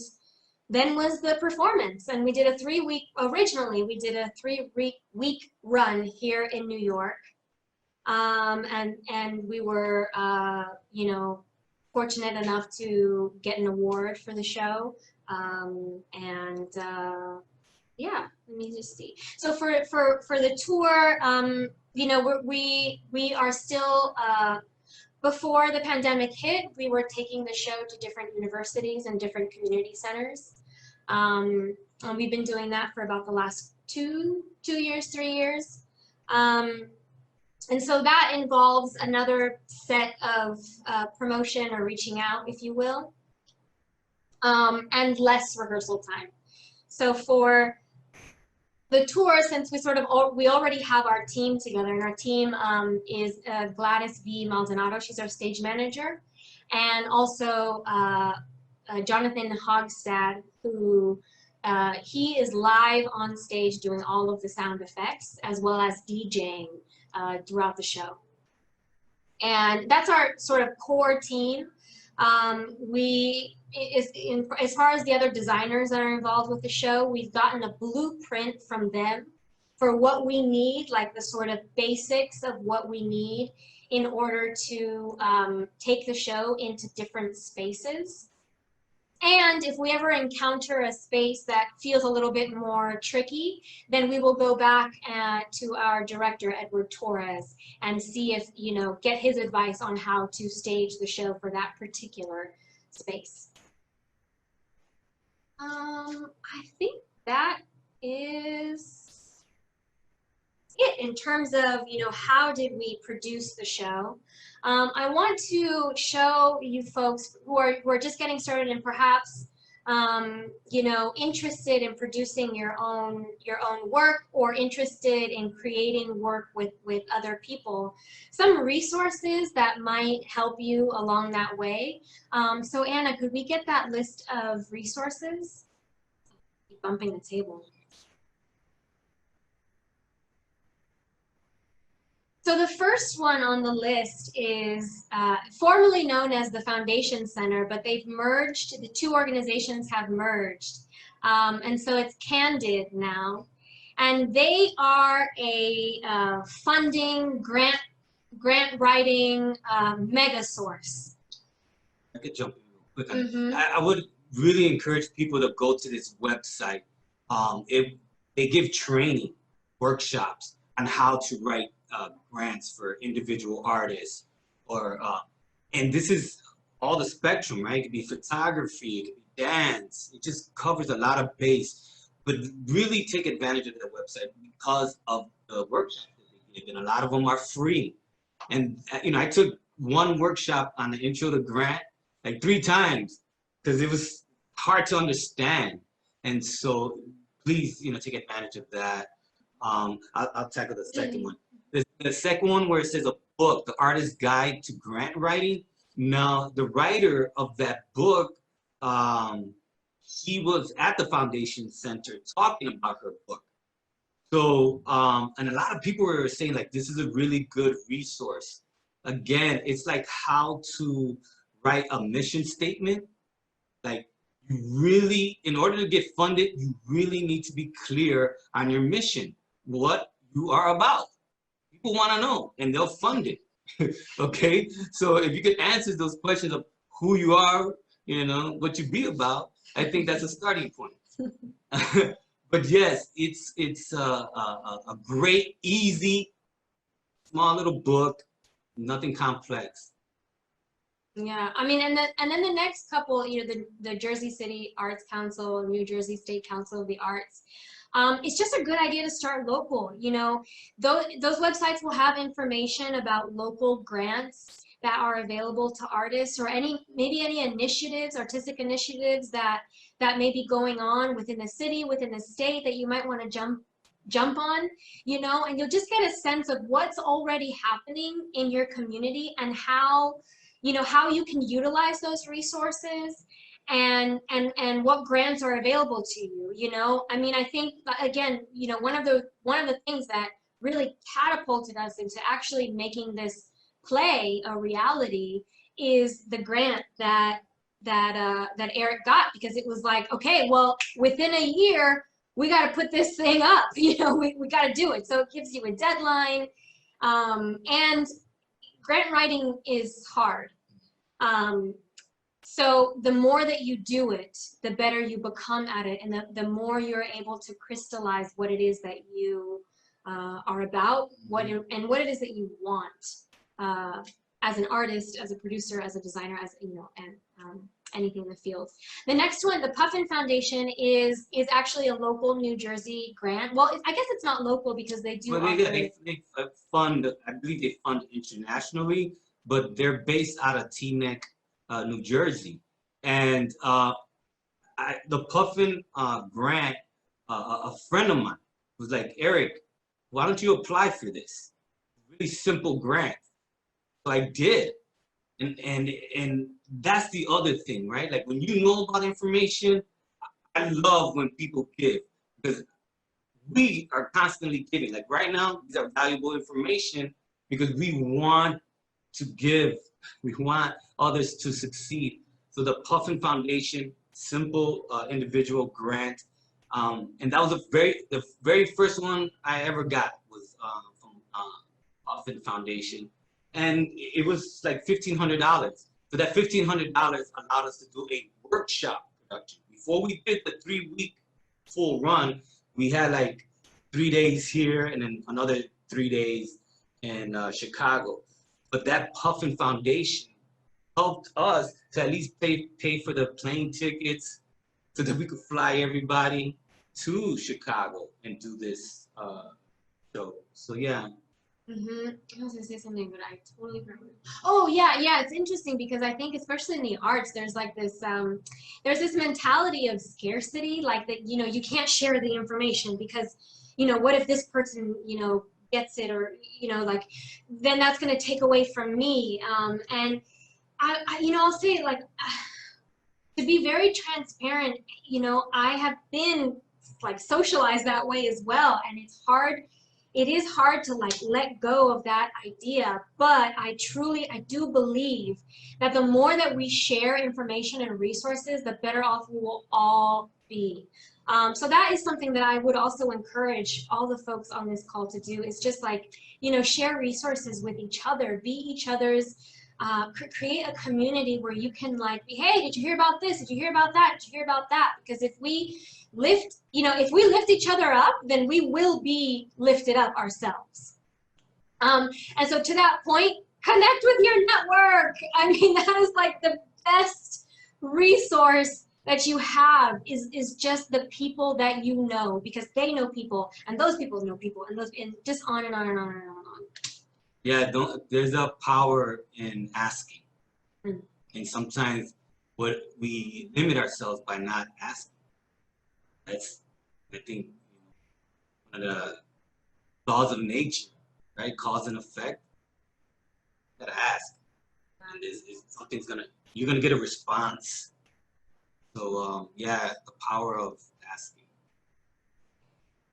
then was the performance. And we did a 3-week, originally we did a 3-week run here in New York. And we were, fortunate enough to get an award for the show. Yeah, let me just see. So for the tour, we are still, before the pandemic hit, we were taking the show to different universities and different community centers. And we've been doing that for about the last 3 years. And so that involves another set of promotion or reaching out, if you will, and less rehearsal time. So for the tour, since we already have our team together, and our team is Gladys V. Maldonado, she's our stage manager, and also Jonathan Hogstad, who he is live on stage doing all of the sound effects, as well as DJing throughout the show. And that's our sort of core team. As far as the other designers that are involved with the show, we've gotten a blueprint from them for what we need, like the sort of basics of what we need in order to take the show into different spaces. And if we ever encounter a space that feels a little bit more tricky, then we will go back to our director, Edward Torres, and see if, get his advice on how to stage the show for that particular space. I think that is it in terms of, how did we produce the show. I want to show you folks who are just getting started and perhaps, interested in producing your own work, or interested in creating work with other people, some resources that might help you along that way. So Anna, could we get that list of resources? Keep bumping the table. So the first one on the list is formerly known as the Foundation Center, but they've merged, the two organizations have merged. And so it's Candid now. And they are a funding, grant writing mega source. I could jump in real quick on that. I would really encourage people to go to this website. They give training workshops on how to write grants for individual artists, or and this is all the spectrum, right? It could be photography, it could be dance. It just covers a lot of base. But really take advantage of that website because of the workshops that they give, and a lot of them are free. And I took one workshop on the intro to grant like 3 times because it was hard to understand. And so please, take advantage of that. I'll tackle the second one. The second one where it says a book, The Artist's Guide to Grant Writing. Now, the writer of that book, he was at the Foundation Center talking about her book. So, and a lot of people were saying like, this is a really good resource. Again, it's like how to write a mission statement. Like, you really, in order to get funded, you really need to be clear on your mission, what you are about. People want to know, and they'll fund it. Okay, so if you can answer those questions of who you are, what you be about, I think that's a starting point. But yes, it's a great, easy, small little book, nothing complex. Yeah, I mean, and then the next couple, the Jersey City Arts Council, New Jersey State Council of the Arts. It's just a good idea to start local. Those websites will have information about local grants that are available to artists, or maybe any initiatives, artistic initiatives that may be going on within the city, within the state, that you might want to jump on, and you'll just get a sense of what's already happening in your community and how you can utilize those resources and what grants are available to you. I mean, I think, again, one of the things that really catapulted us into actually making this play a reality is the grant that Eric got, because it was like, okay, well, within a year we got to put this thing up, we got to do it. So it gives you a deadline, and grant writing is hard. So the more that you do it, the better you become at it, and the more you're able to crystallize what it is that you are about, what it is that you want as an artist, as a producer, as a designer, as and anything in the field. The next one, the Puffin Foundation, is actually a local New Jersey grant. Well, I guess it's not local because they do. Well, they fund. I believe they fund internationally, but they're based out of Teaneck, New Jersey. And the Puffin grant, a friend of mine was like, Eric, why don't you apply for this? Really simple grant. So I did. And that's the other thing, right? Like, when you know about information, I love when people give, because we are constantly giving. Like right now, these are valuable information because we want to give. We want others to succeed. So the Puffin Foundation, simple individual grant. And that was the very first one I ever got was from Puffin Foundation. And it was like $1,500. So that $1,500 allowed us to do a workshop production. Before we did the 3-week full run, we had like 3 days here and then another 3 days in Chicago. But that Puffin Foundation helped us to at least pay for the plane tickets so that we could fly everybody to Chicago and do this show. So yeah. I was gonna say something, but I totally forgot. Oh yeah, it's interesting because I think, especially in the arts, there's like this there's this mentality of scarcity, like that you can't share the information because what if this person gets it, or like then that's gonna take away from me. And I'll say, like, to be very transparent, I have been like socialized that way as well, and it's hard. it is hard to like let go of that idea, but I do believe that the more that we share information and resources, the better off we will all be. So that is something that I would also encourage all the folks on this call to do, is just like, you know, share resources with each other, be each other's, create a community where you can like be, hey, did you hear about this? Did you hear about that? Did you hear about that? Because if we lift, you know, if we lift each other up, then we will be lifted up ourselves. And so to that point, connect with your network. I mean, that is like the best resource that you have is just the people that you know, because they know people, and those people know people, and just on and on and on and on and on. Yeah, there's a power in asking. Mm. And sometimes we limit ourselves by not asking. That's, I think, one of the laws of nature, right? Cause and effect. You gotta ask. And you're gonna get a response. So yeah, the power of asking.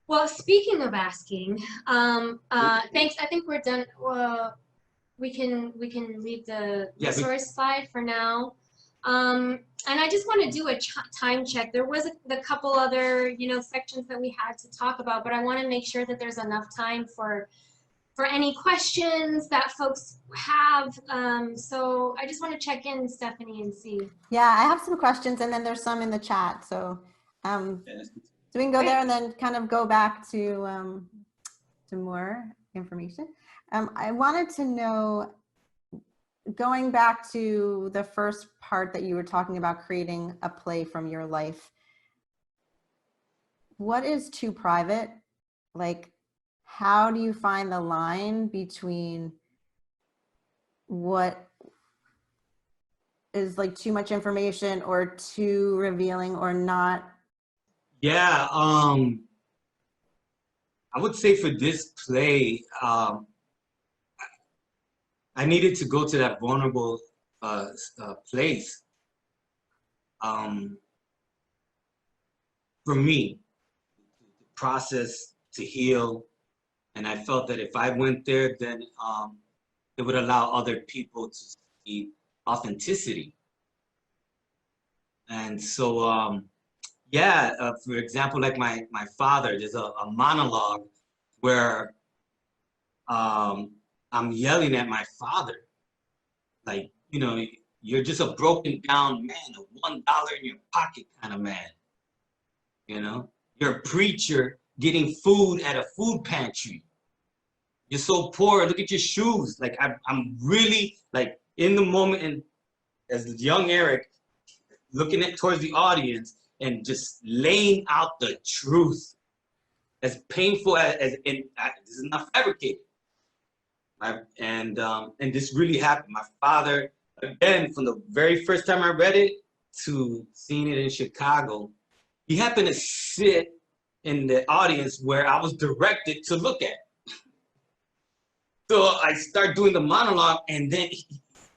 Well, speaking of asking, thanks. I think we're done. We can leave the resource slide for now. And I just want to do a time check. There was a couple other, you know, sections that we had to talk about, but I want to make sure that there's enough time for any questions that folks have. So I just want to check in, Stephanie, and see. Yeah, I have some questions, and then there's some in the chat. So, so we can go there and then kind of go back to more information. I wanted to know, going back to the first part that you were talking about, creating a play from your life. What is too private? Like, how do you find the line between what is like too much information or too revealing or not? Yeah, I would say for this play, I needed to go to that vulnerable place. For me, the process to heal, and I felt that if I went there, then it would allow other people to see authenticity. And so, yeah, for example, like my father, there's a monologue where I'm yelling at my father, like, you know, you're just a broken down man, a $1 in your pocket kind of man. You know, you're a preacher getting food at a food pantry. You're so poor, look at your shoes. Like, I'm really like in the moment, and as young Eric, looking towards the audience and just laying out the truth, as painful as this is not fabricated. Right? And this really happened. My father, again, from the very first time I read it to seeing it in Chicago, he happened to sit in the audience where I was directed to look at. So I start doing the monologue, and then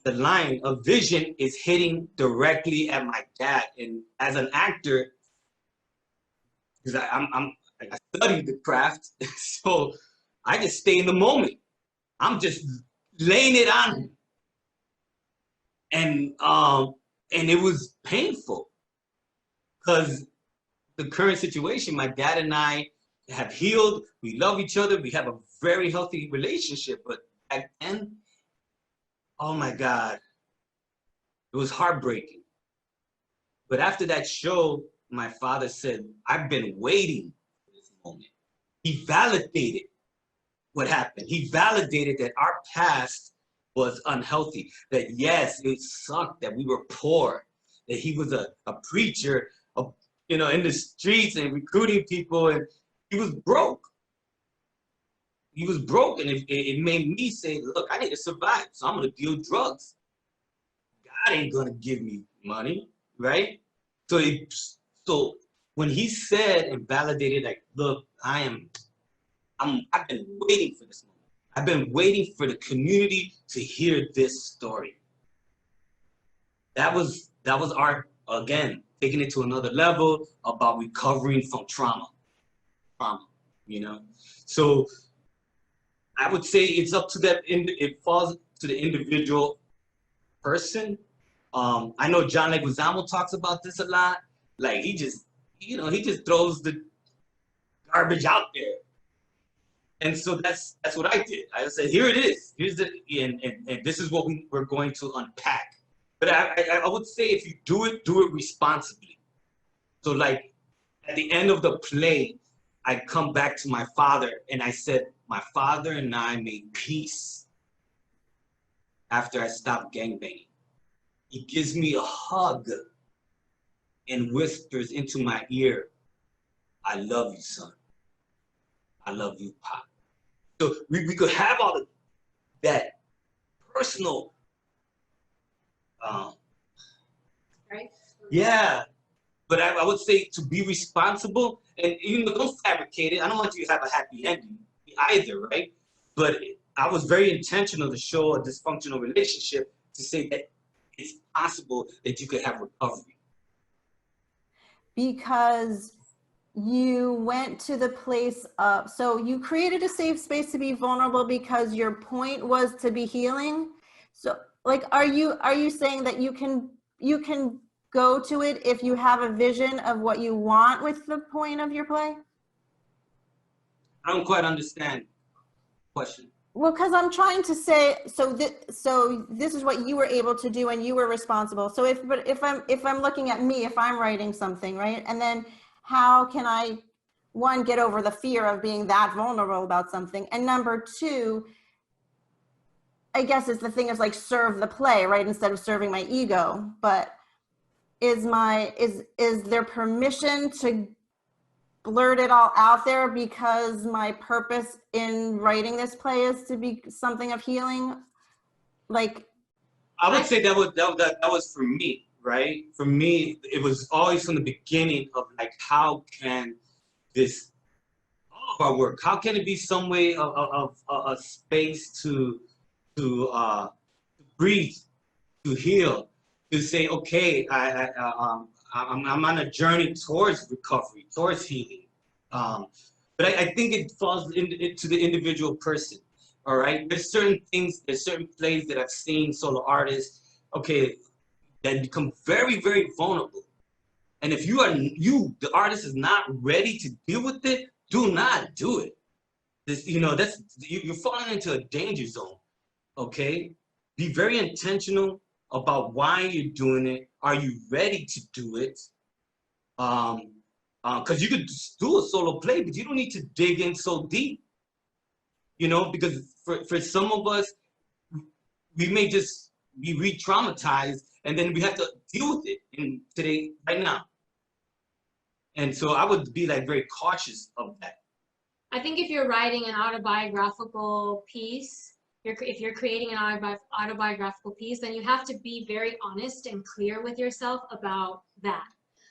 the line of vision is hitting directly at my dad. And as an actor, because I studied the craft, so I just stay in the moment. I'm just laying it on him. And it was painful because the current situation, my dad and I have healed. We love each other. We have a very healthy relationship. But back then, oh my God, it was heartbreaking. But after that show, my father said, I've been waiting for this moment. He validated what happened. He validated that our past was unhealthy, that yes, it sucked that we were poor, that he was a preacher, you know, in the streets and recruiting people, and he was broke. He was broke, and it made me say, look, I need to survive, so I'm gonna deal drugs. God ain't gonna give me money, right? So when he said and validated, like, look, I've been waiting for this moment. I've been waiting for the community to hear this story. That was our, again, taking it to another level about recovering from trauma, you know? So I would say it's up to that. It falls to the individual person. I know John Leguizamo talks about this a lot. Like he just throws the garbage out there. And so that's what I did. I said, here it is. Here's the and this is what we're going to unpack. But I would say if you do it responsibly. So like at the end of the play, I come back to my father and I said, my father and I made peace after I stopped gangbanging. He gives me a hug and whispers into my ear, I love you, son. I love you, Pop. So we could have all of that personal, Right? yeah. But I would say to be responsible and don't fabricate it. I don't want you to have a happy ending either, right? But I was very intentional to show a dysfunctional relationship to say that it's possible that you could have recovery. Because you went to the place of, so you created a safe space to be vulnerable because your point was to be healing. So like, are you saying that you can go to it if you have a vision of what you want with the point of your play? I don't quite understand the question. Well, because I'm trying to say, so this is what you were able to do and you were responsible. So if I'm looking at me, if I'm writing something, right? And then how can I, one, get over the fear of being that vulnerable about something? And number two, I guess it's the thing is like serve the play, right? Instead of serving my ego. But is there permission to blurt it all out there because my purpose in writing this play is to be something of healing? Like, I would say that was for me, right? For me, it was always from the beginning of like, how can this, all of our work, how can it be some way of a space to breathe, to heal, to say, okay, I'm on a journey towards recovery, towards healing. But I think it falls into the individual person. All right, there's certain plays that I've seen solo artists, okay, that become very, very vulnerable. And if the artist is not ready to deal with it, do not do it. You're falling into a danger zone. Okay, be very intentional about why you're doing it. Are you ready to do it? Because you could do a solo play, but you don't need to dig in so deep. Because for some of us, we may just be re-traumatized and then we have to deal with it right now. And so I would be like very cautious of that. I think if you're writing an autobiographical piece, if you're creating an autobiographical piece, then you have to be very honest and clear with yourself about that,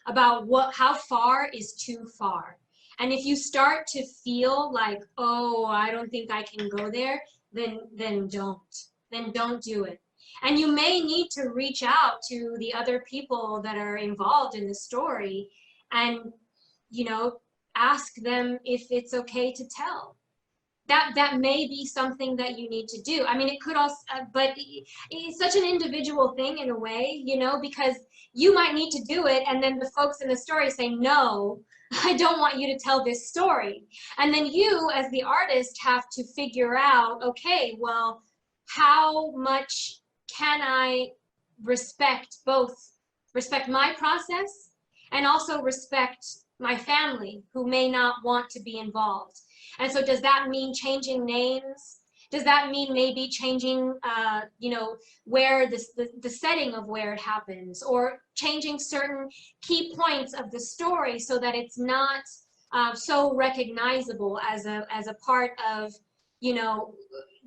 about how far is too far. And if you start to feel like, oh, I don't think I can go there, then don't do it. And you may need to reach out to the other people that are involved in the story and, ask them if it's okay to tell. That may be something that you need to do. I mean, it could also, but it's such an individual thing in a way, because you might need to do it, and then the folks in the story say, no, I don't want you to tell this story. And then you, as the artist, have to figure out, okay, well, how much can I respect my process and also respect my family who may not want to be involved? And so does that mean changing names? Does that mean maybe changing, where the setting of where it happens, or changing certain key points of the story so that it's not so recognizable as a part of,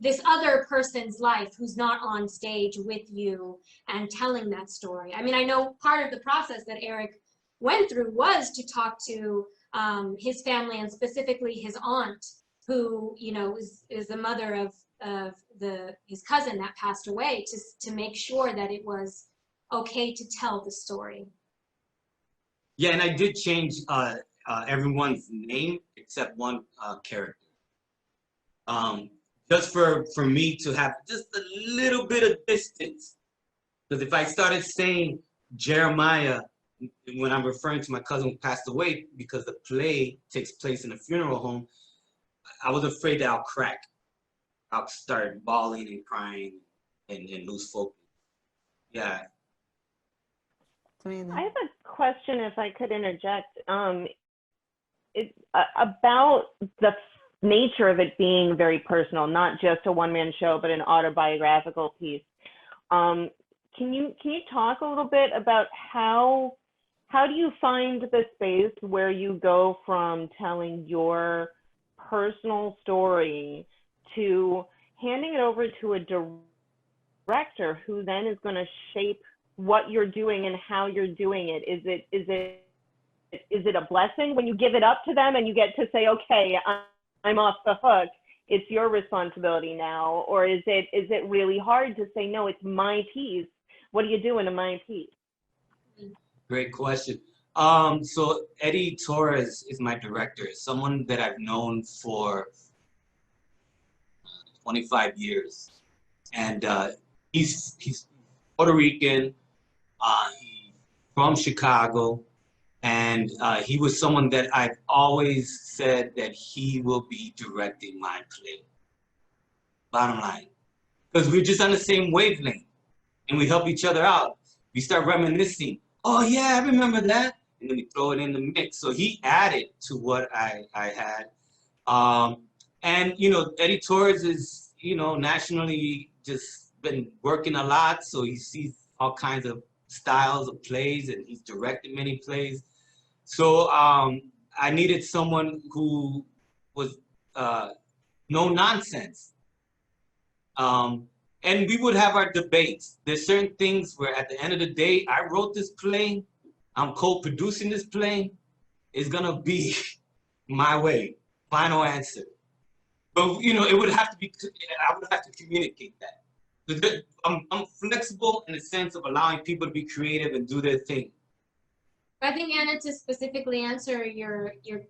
this other person's life who's not on stage with you and telling that story? I mean, I know part of the process that Eric went through was to talk to his family, and specifically his aunt, who is the mother of his cousin that passed away, to make sure that it was okay to tell the story. Yeah, and I did change everyone's name except one character. just for me to have just a little bit of distance. Because if I started saying Jeremiah when I'm referring to my cousin who passed away, because the play takes place in a funeral home, I was afraid that I'll crack. I'll start bawling and crying and lose focus. Yeah. It's amazing. I have a question, if I could interject. It's about the nature of it being very personal, not just a one-man show, but an autobiographical piece. Can you talk a little bit about how do you find the space where you go from telling your personal story to handing it over to a director who then is going to shape what you're doing and how you're doing it? Is it a blessing when you give it up to them and you get to say, okay, I'm off the hook, it's your responsibility now? Or is it really hard to say, no, it's my piece? What do you do in my piece? Great question. So Eddie Torres is my director, someone that I've known for 25 years. And he's Puerto Rican, he's from Chicago, and he was someone that I've always said that he will be directing my play. Bottom line. Because we're just on the same wavelength, and we help each other out. We start reminiscing. Oh yeah, I remember that. And then we throw it in the mix. So he added to what I had. And, you know, Eddie Torres is, you know, nationally just been working a lot. So he sees all kinds of styles of plays, and he's directed many plays. So I needed someone who was no nonsense. And we would have our debates. There's certain things where at the end of the day, I wrote this play, I'm co-producing this play, it's gonna be my way, final answer. But you know, it would have to be, I would have to communicate that. I'm flexible in the sense of allowing people to be creative and do their thing. I think, Anna, to specifically answer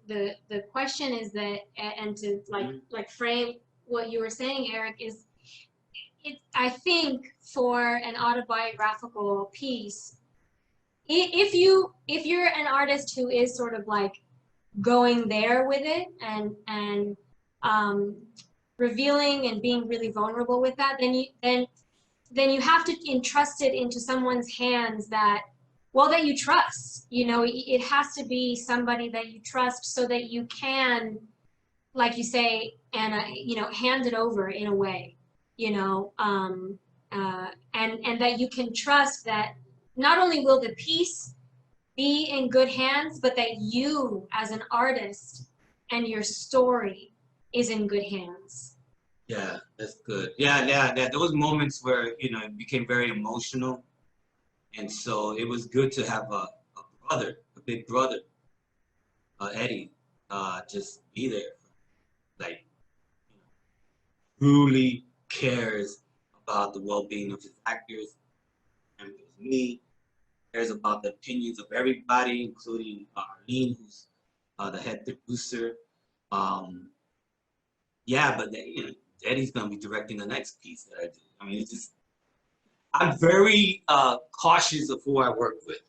the question is that, and to like frame what you were saying, Eric, is I think for an autobiographical piece, if you're an artist who is sort of like going there with it and revealing and being really vulnerable with that, then you have to entrust it into someone's hands that you trust. You know, it has to be somebody that you trust so that you can, like you say, Anna, you know, hand it over in a way, you know, and that you can trust that not only will the piece be in good hands, but that you as an artist and your story is in good hands. Yeah, that's good. Yeah. There was moments where, you know, it became very emotional. And so it was good to have a brother, a big brother, Eddie, just be there. Like, you know, truly cares about the well-being of his actors and me, cares about the opinions of everybody, including Arlene, who's the head producer. Yeah, but you know, Eddie's gonna be directing the next piece that I do. I mean, it's just, I'm very cautious of who I work with.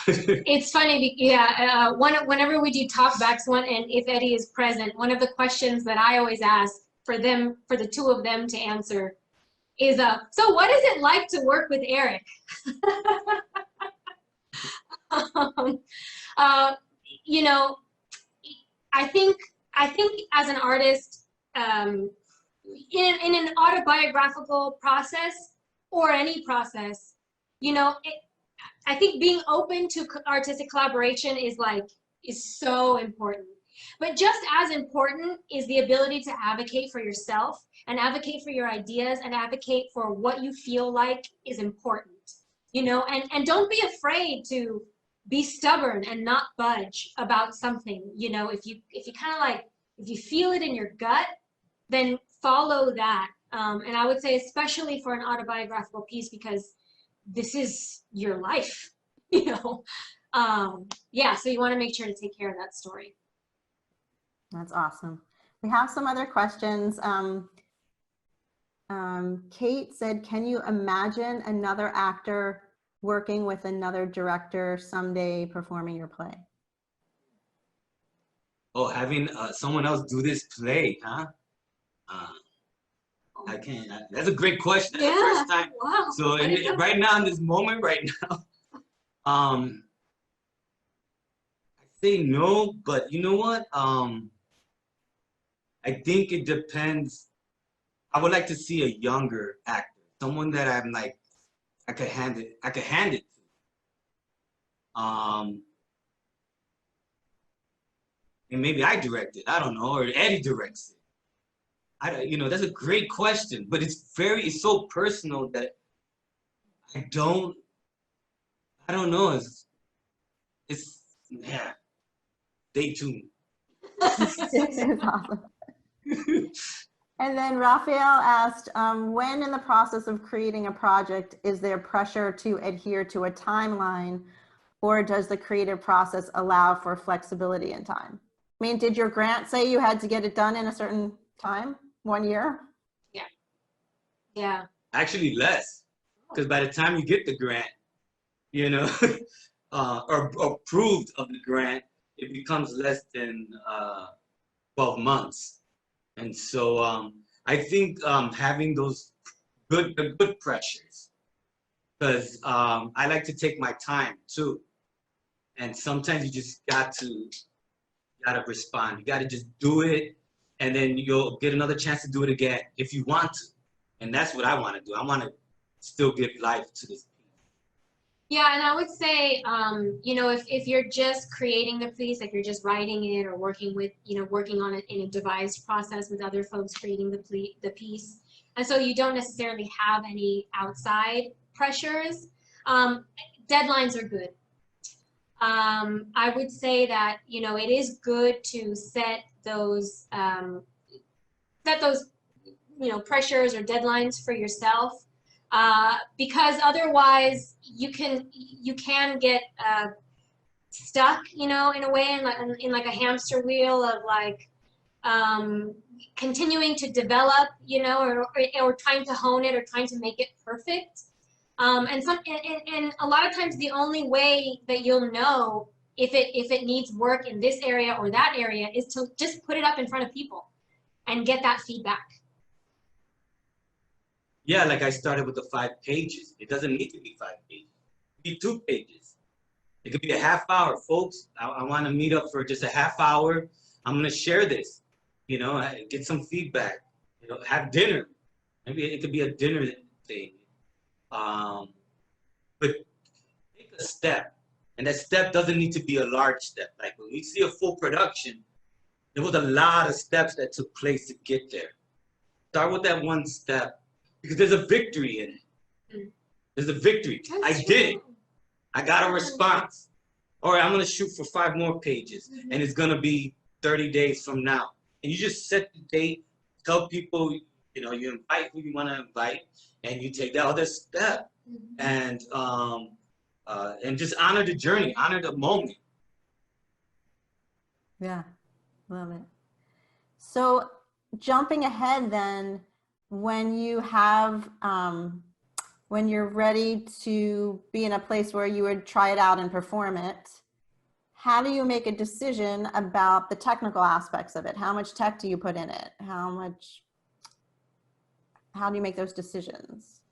It's funny, yeah. Whenever we do talkbacks, and if Eddie is present, one of the questions that I always ask for the two of them to answer is, so what is it like to work with Eric? You know, I think as an artist, in an autobiographical process or any process, you know, I think being open to artistic collaboration is so important. But just as important is the ability to advocate for yourself and advocate for your ideas and advocate for what you feel like is important, you know, and don't be afraid to be stubborn and not budge about something. You know, if you kind of like, if you feel it in your gut, then follow that. And I would say, especially for an autobiographical piece, because this is your life, you know. Yeah, so you want to make sure to take care of that story. That's awesome. We have some other questions. Kate said, can you imagine another actor working with another director someday performing your play? Oh, having someone else do this play, huh? I can't. That's a great question. That's the first time. Wow. So right now, in this moment, right now, I say no, but you know what? I think it depends. I would like to see a younger actor, someone that I'm like, I could hand it to. And maybe I direct it. I don't know, or Eddie directs it. That's a great question, but it's so personal that I don't know. Yeah. Stay tuned. It's awesome. And then Raphael asked, when in the process of creating a project, is there pressure to adhere to a timeline, or does the creative process allow for flexibility in time? I mean, did your grant say you had to get it done in a certain time, 1 year? Yeah. Actually less, because by the time you get the grant, or approved of the grant, it becomes less than 12 months. And so I think having those good pressures, because I like to take my time too. And sometimes you just gotta respond. You gotta just do it, and then you'll get another chance to do it again if you want to. And that's what I want to do. I want to still give life to this. Yeah, and I would say, if you're just creating the piece, like you're just writing it or working on it in a devised process with other folks creating the piece, and so you don't necessarily have any outside pressures, deadlines are good. I would say that, it is good to set those pressures or deadlines for yourself. Because otherwise you can get stuck, in a way, in like a hamster wheel of like continuing to develop, or trying to hone it or trying to make it perfect. And a lot of times the only way that you'll know if it needs work in this area or that area is to just put it up in front of people and get that feedback. Yeah, like I started with the 5 pages. It doesn't need to be 5 pages. It could be 2 pages. It could be a half hour, folks. I want to meet up for just a half hour. I'm going to share this, get some feedback, have dinner. Maybe it could be a dinner thing. But take a step. And that step doesn't need to be a large step. Like when we see a full production, there was a lot of steps that took place to get there. Start with that one step. Because there's a victory in it. There's a victory. I did it. I got a response. All right, I'm going to shoot for 5 more pages. And it's going to be 30 days from now. And you just set the date, tell people, you invite who you want to invite, and you take that other step. And just honor the journey, honor the moment. Yeah, love it. So jumping ahead then, when you have, when you're ready to be in a place where you would try it out and perform it, how do you make a decision about the technical aspects of it? How much tech do you put in it? How do you make those decisions?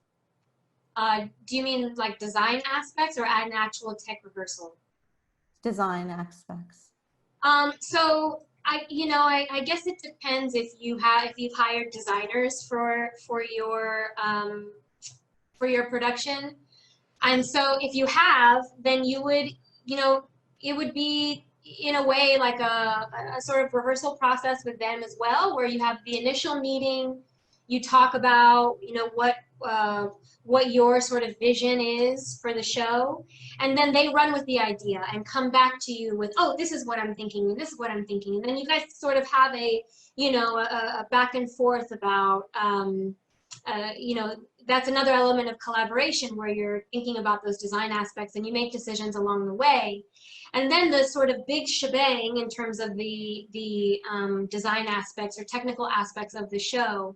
Do you mean like design aspects or an actual tech rehearsal? Design aspects. So I guess it depends if you've hired designers for your production. And so if you have, then you would, it would be in a way like a sort of rehearsal process with them as well, where you have the initial meeting, you talk about, what your sort of vision is for the show, and then they run with the idea and come back to you with, oh, this is what I'm thinking, and this is what I'm thinking, and then you guys sort of have a back and forth about you know, that's another element of collaboration where you're thinking about those design aspects and you make decisions along the way. And then the sort of big shebang in terms of the design aspects or technical aspects of the show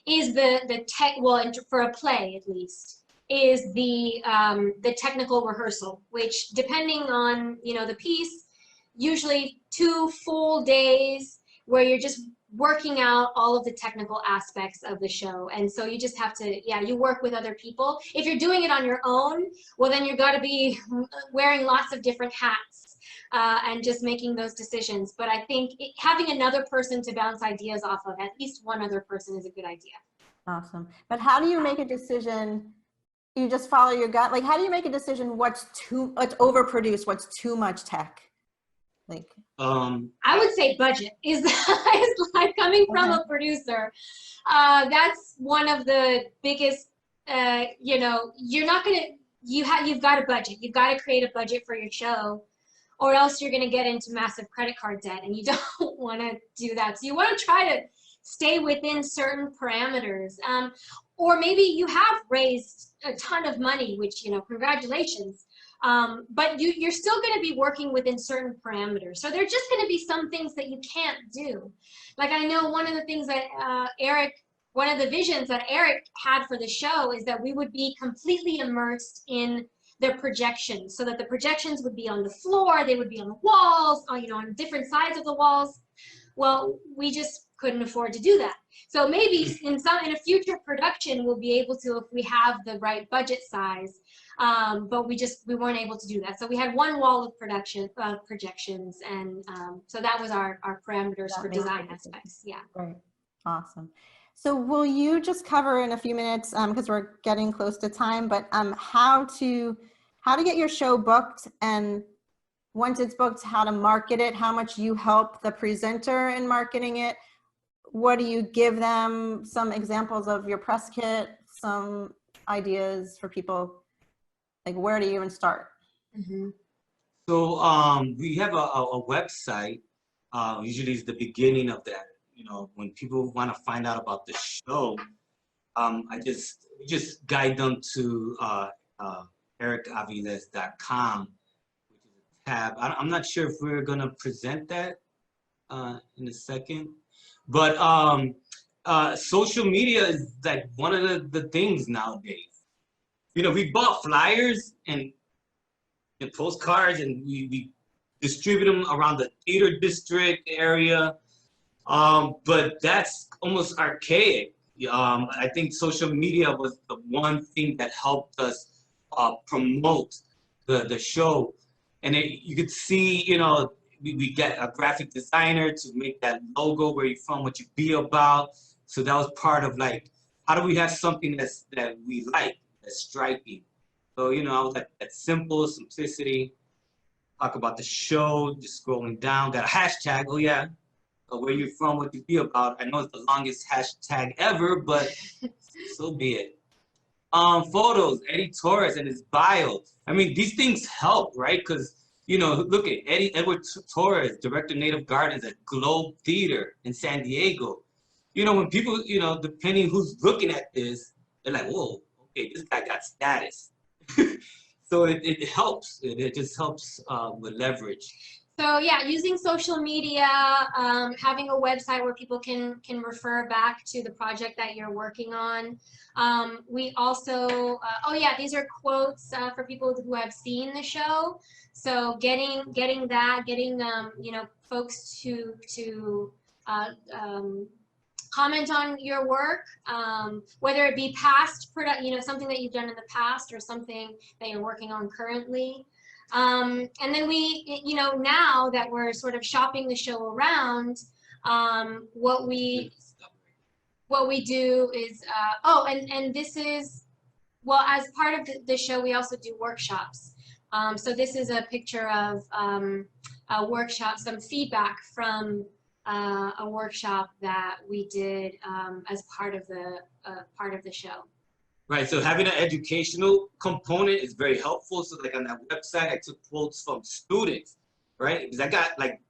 is the tech, well, for a play at least, is the technical rehearsal, which depending on, you know, the piece, usually 2 full days where you're just working out all of the technical aspects of the show. And so you just have to, yeah, you work with other people. If you're doing it on your own, well, then you've got to be wearing lots of different hats and just making those decisions. But I think having another person to bounce ideas off of, at least one other person, is a good idea. Awesome. But how do you make a decision? You just follow your gut? Like, how do you make a decision what's overproduced, what's too much tech? Like, I would say budget is like coming from a producer. That's one of the biggest, you know, you're not going to, you've got a budget. You've got to create a budget for your show, or else you're going to get into massive credit card debt, and you don't want to do that. So you want to try to stay within certain parameters. Or maybe you have raised a ton of money, which, you know, congratulations. But you're still going to be working within certain parameters. So there's just going to be some things that you can't do. Like, I know one of the things that one of the visions that Eric had for the show is that we would be completely immersed in the projections, so that the projections would be on the floor, they would be on the walls, you know, on different sides of the walls. Well, we just couldn't afford to do that. So maybe in a future production, we'll be able to, if we have the right budget size. But we weren't able to do that. So we had one wall of projections, and so that was our parameters for design aspects. Yeah. Right. Awesome. So will you just cover in a few minutes, because we're getting close to time, but how to get your show booked, and once it's booked, how to market it, how much you help the presenter in marketing it? What do you give them? Some examples of your press kit, some ideas for people, like where do you even start? Mm-hmm. So we have a website, usually it's the beginning of that. You know, when people want to find out about the show, we just guide them to ericaviles.com, which is a tab. I'm not sure if we're gonna present that in a second, but social media is like one of the things nowadays. You know, we bought flyers and postcards, and we distribute them around the theater district area. But that's almost archaic. I think social media was the one thing that helped us promote the show. And you could see, you know, we get a graphic designer to make that logo, where you're from, what you be about. So that was part of, like, how do we have something that we like, that's striking. So, you know, I was like, that simple simplicity. Talk about the show, just scrolling down, got a hashtag, oh yeah. Where you're from, what you be about. I know it's the longest hashtag ever, but so be it. Photos, Eddie Torres and his bio. I mean, these things help, right? Because, you know, look at Edward Torres, director of Native Gardens at Globe Theater in San Diego. You know, when people, you know, depending who's looking at this, they're like, whoa, okay, this guy got status. So it helps. It just helps with leverage. So yeah, using social media, having a website where people can refer back to the project that you're working on. We also, oh yeah, these are quotes for people who have seen the show. So getting you know, folks to comment on your work, whether it be past product, you know, something that you've done in the past or something that you're working on currently. And then we, you know, now that we're sort of shopping the show around, what we do is, and this is, well, as part of the show, we also do workshops. So this is a picture of a workshop, some feedback from a workshop that we did as part of the show. Right, so having an educational component is very helpful. So like on that website, I took quotes from students, right? Because I got like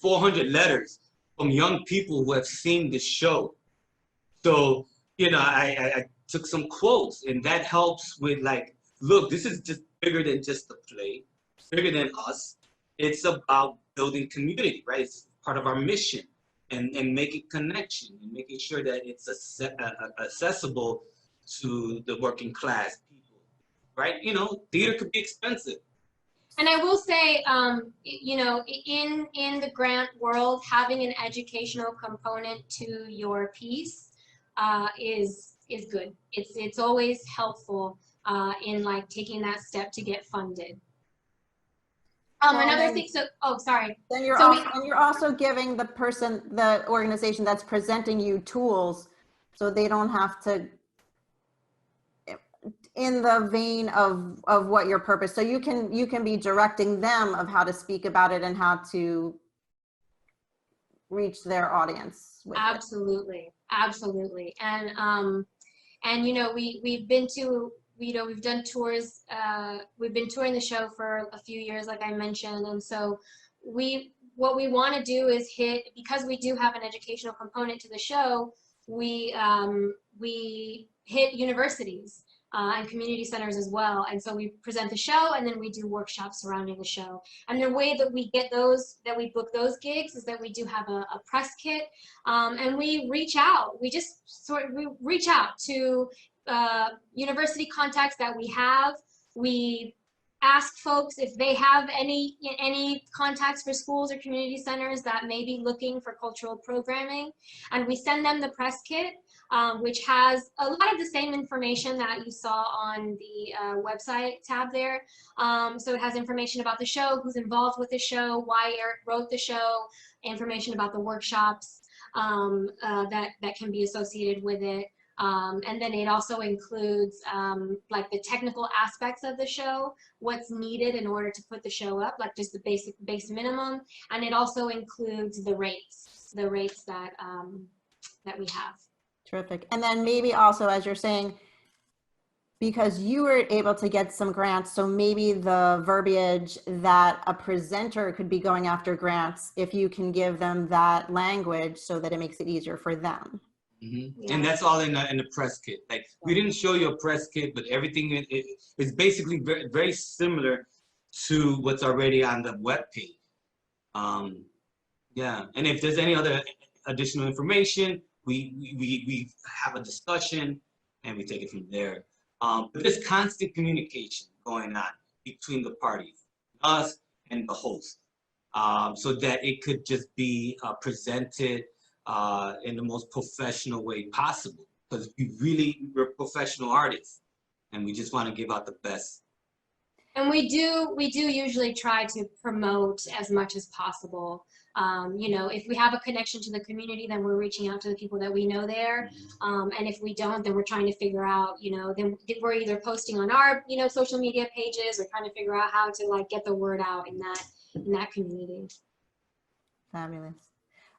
400 letters from young people who have seen the show. So you know, I took some quotes, and that helps with like, look, this is just bigger than just the play, bigger than us. It's about building community, right? It's part of our mission, and making connection and making sure that it's accessible to the working class people, right? You know, theater could be expensive. And I will say, you know, in the grant world, having an educational component to your piece is good. It's always helpful in like taking that step to get funded. Another thing. So, oh, sorry. Then you're also giving the organization that's presenting you tools, so they don't have to, in the vein of what your purpose, so you can be directing them of how to speak about it and how to reach their audience with absolutely and you know, we've been to, you know, we've done tours, we've been touring the show for a few years, like I mentioned, and so what we want to do is hit, because we do have an educational component to the show, we hit universities and community centers as well. And so we present the show, and then we do workshops surrounding the show. And the way that we get those, that we book those gigs, is that we do have a press kit, and we reach out. We just we reach out to university contacts that we have. We ask folks if they have any contacts for schools or community centers that may be looking for cultural programming, and we send them the press kit, which has a lot of the same information that you saw on the website tab there. So it has information about the show, who's involved with the show, why Eric wrote the show, information about the workshops that can be associated with it. And then it also includes like the technical aspects of the show, what's needed in order to put the show up, like just the base minimum. And it also includes the rates that that we have. Terrific. And then maybe also, as you're saying, because you were able to get some grants, so maybe the verbiage that a presenter could be going after grants, if you can give them that language so that it makes it easier for them. Mm-hmm. Yeah. And that's all in the press kit. Like, we didn't show you a press kit, but everything is basically very, very similar to what's already on the webpage. Yeah, and if there's any other additional information, we have a discussion and we take it from there. But there's constant communication going on between the parties, us and the host, so that it could just be presented in the most professional way possible, because we're professional artists and we just want to give out the best. And we do usually try to promote as much as possible. You know, if we have a connection to the community, then we're reaching out to the people that we know there. And if we don't, then we're trying to figure out, you know, then we're either posting on our, you know, social media pages, or trying to figure out how to like get the word out in that community. Fabulous.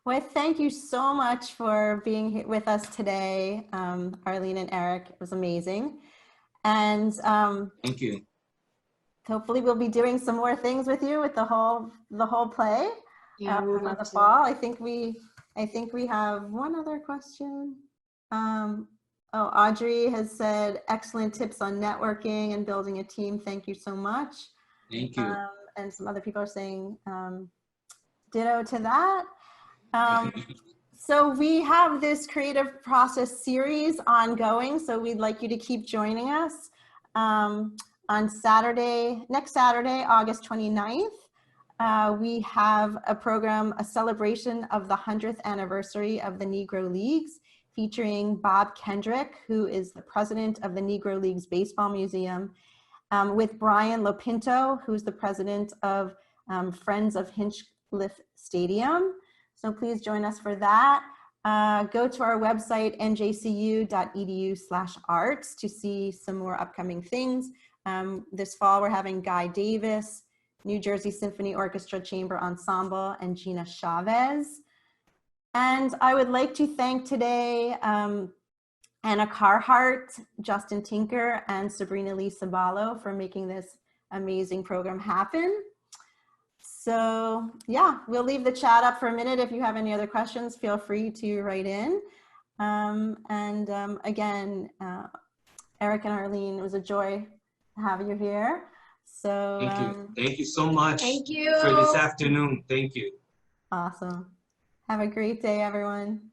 Well, thank you so much for being here with us today, Arlene and Eric. It was amazing. And thank you. Hopefully we'll be doing some more things with you with the whole play. Yeah, for the fall. I think we have one other question. Audrey has said, excellent tips on networking and building a team. Thank you so much. Thank you. And some other people are saying ditto to that. So we have this creative process series ongoing, so we'd like you to keep joining us on next Saturday, August 29th. We have a program, a celebration of the 100th anniversary of the Negro Leagues, featuring Bob Kendrick, who is the president of the Negro Leagues Baseball Museum, with Brian Lopinto, who's the president of Friends of Hinchcliffe Stadium. So please join us for that. Go to our website, njcu.edu/arts, to see some more upcoming things. This fall, we're having Guy Davis, New Jersey Symphony Orchestra Chamber Ensemble, and Gina Chavez. And I would like to thank today Anna Carhart, Justin Tinker, and Sabrina Lee Sabalo for making this amazing program happen. So yeah, we'll leave the chat up for a minute. If you have any other questions, feel free to write in. Again, Eric and Arlene, it was a joy to have you here. So Thank you. Thank you so much Thank you. for this afternoon. Thank you. Awesome. Have a great day, everyone.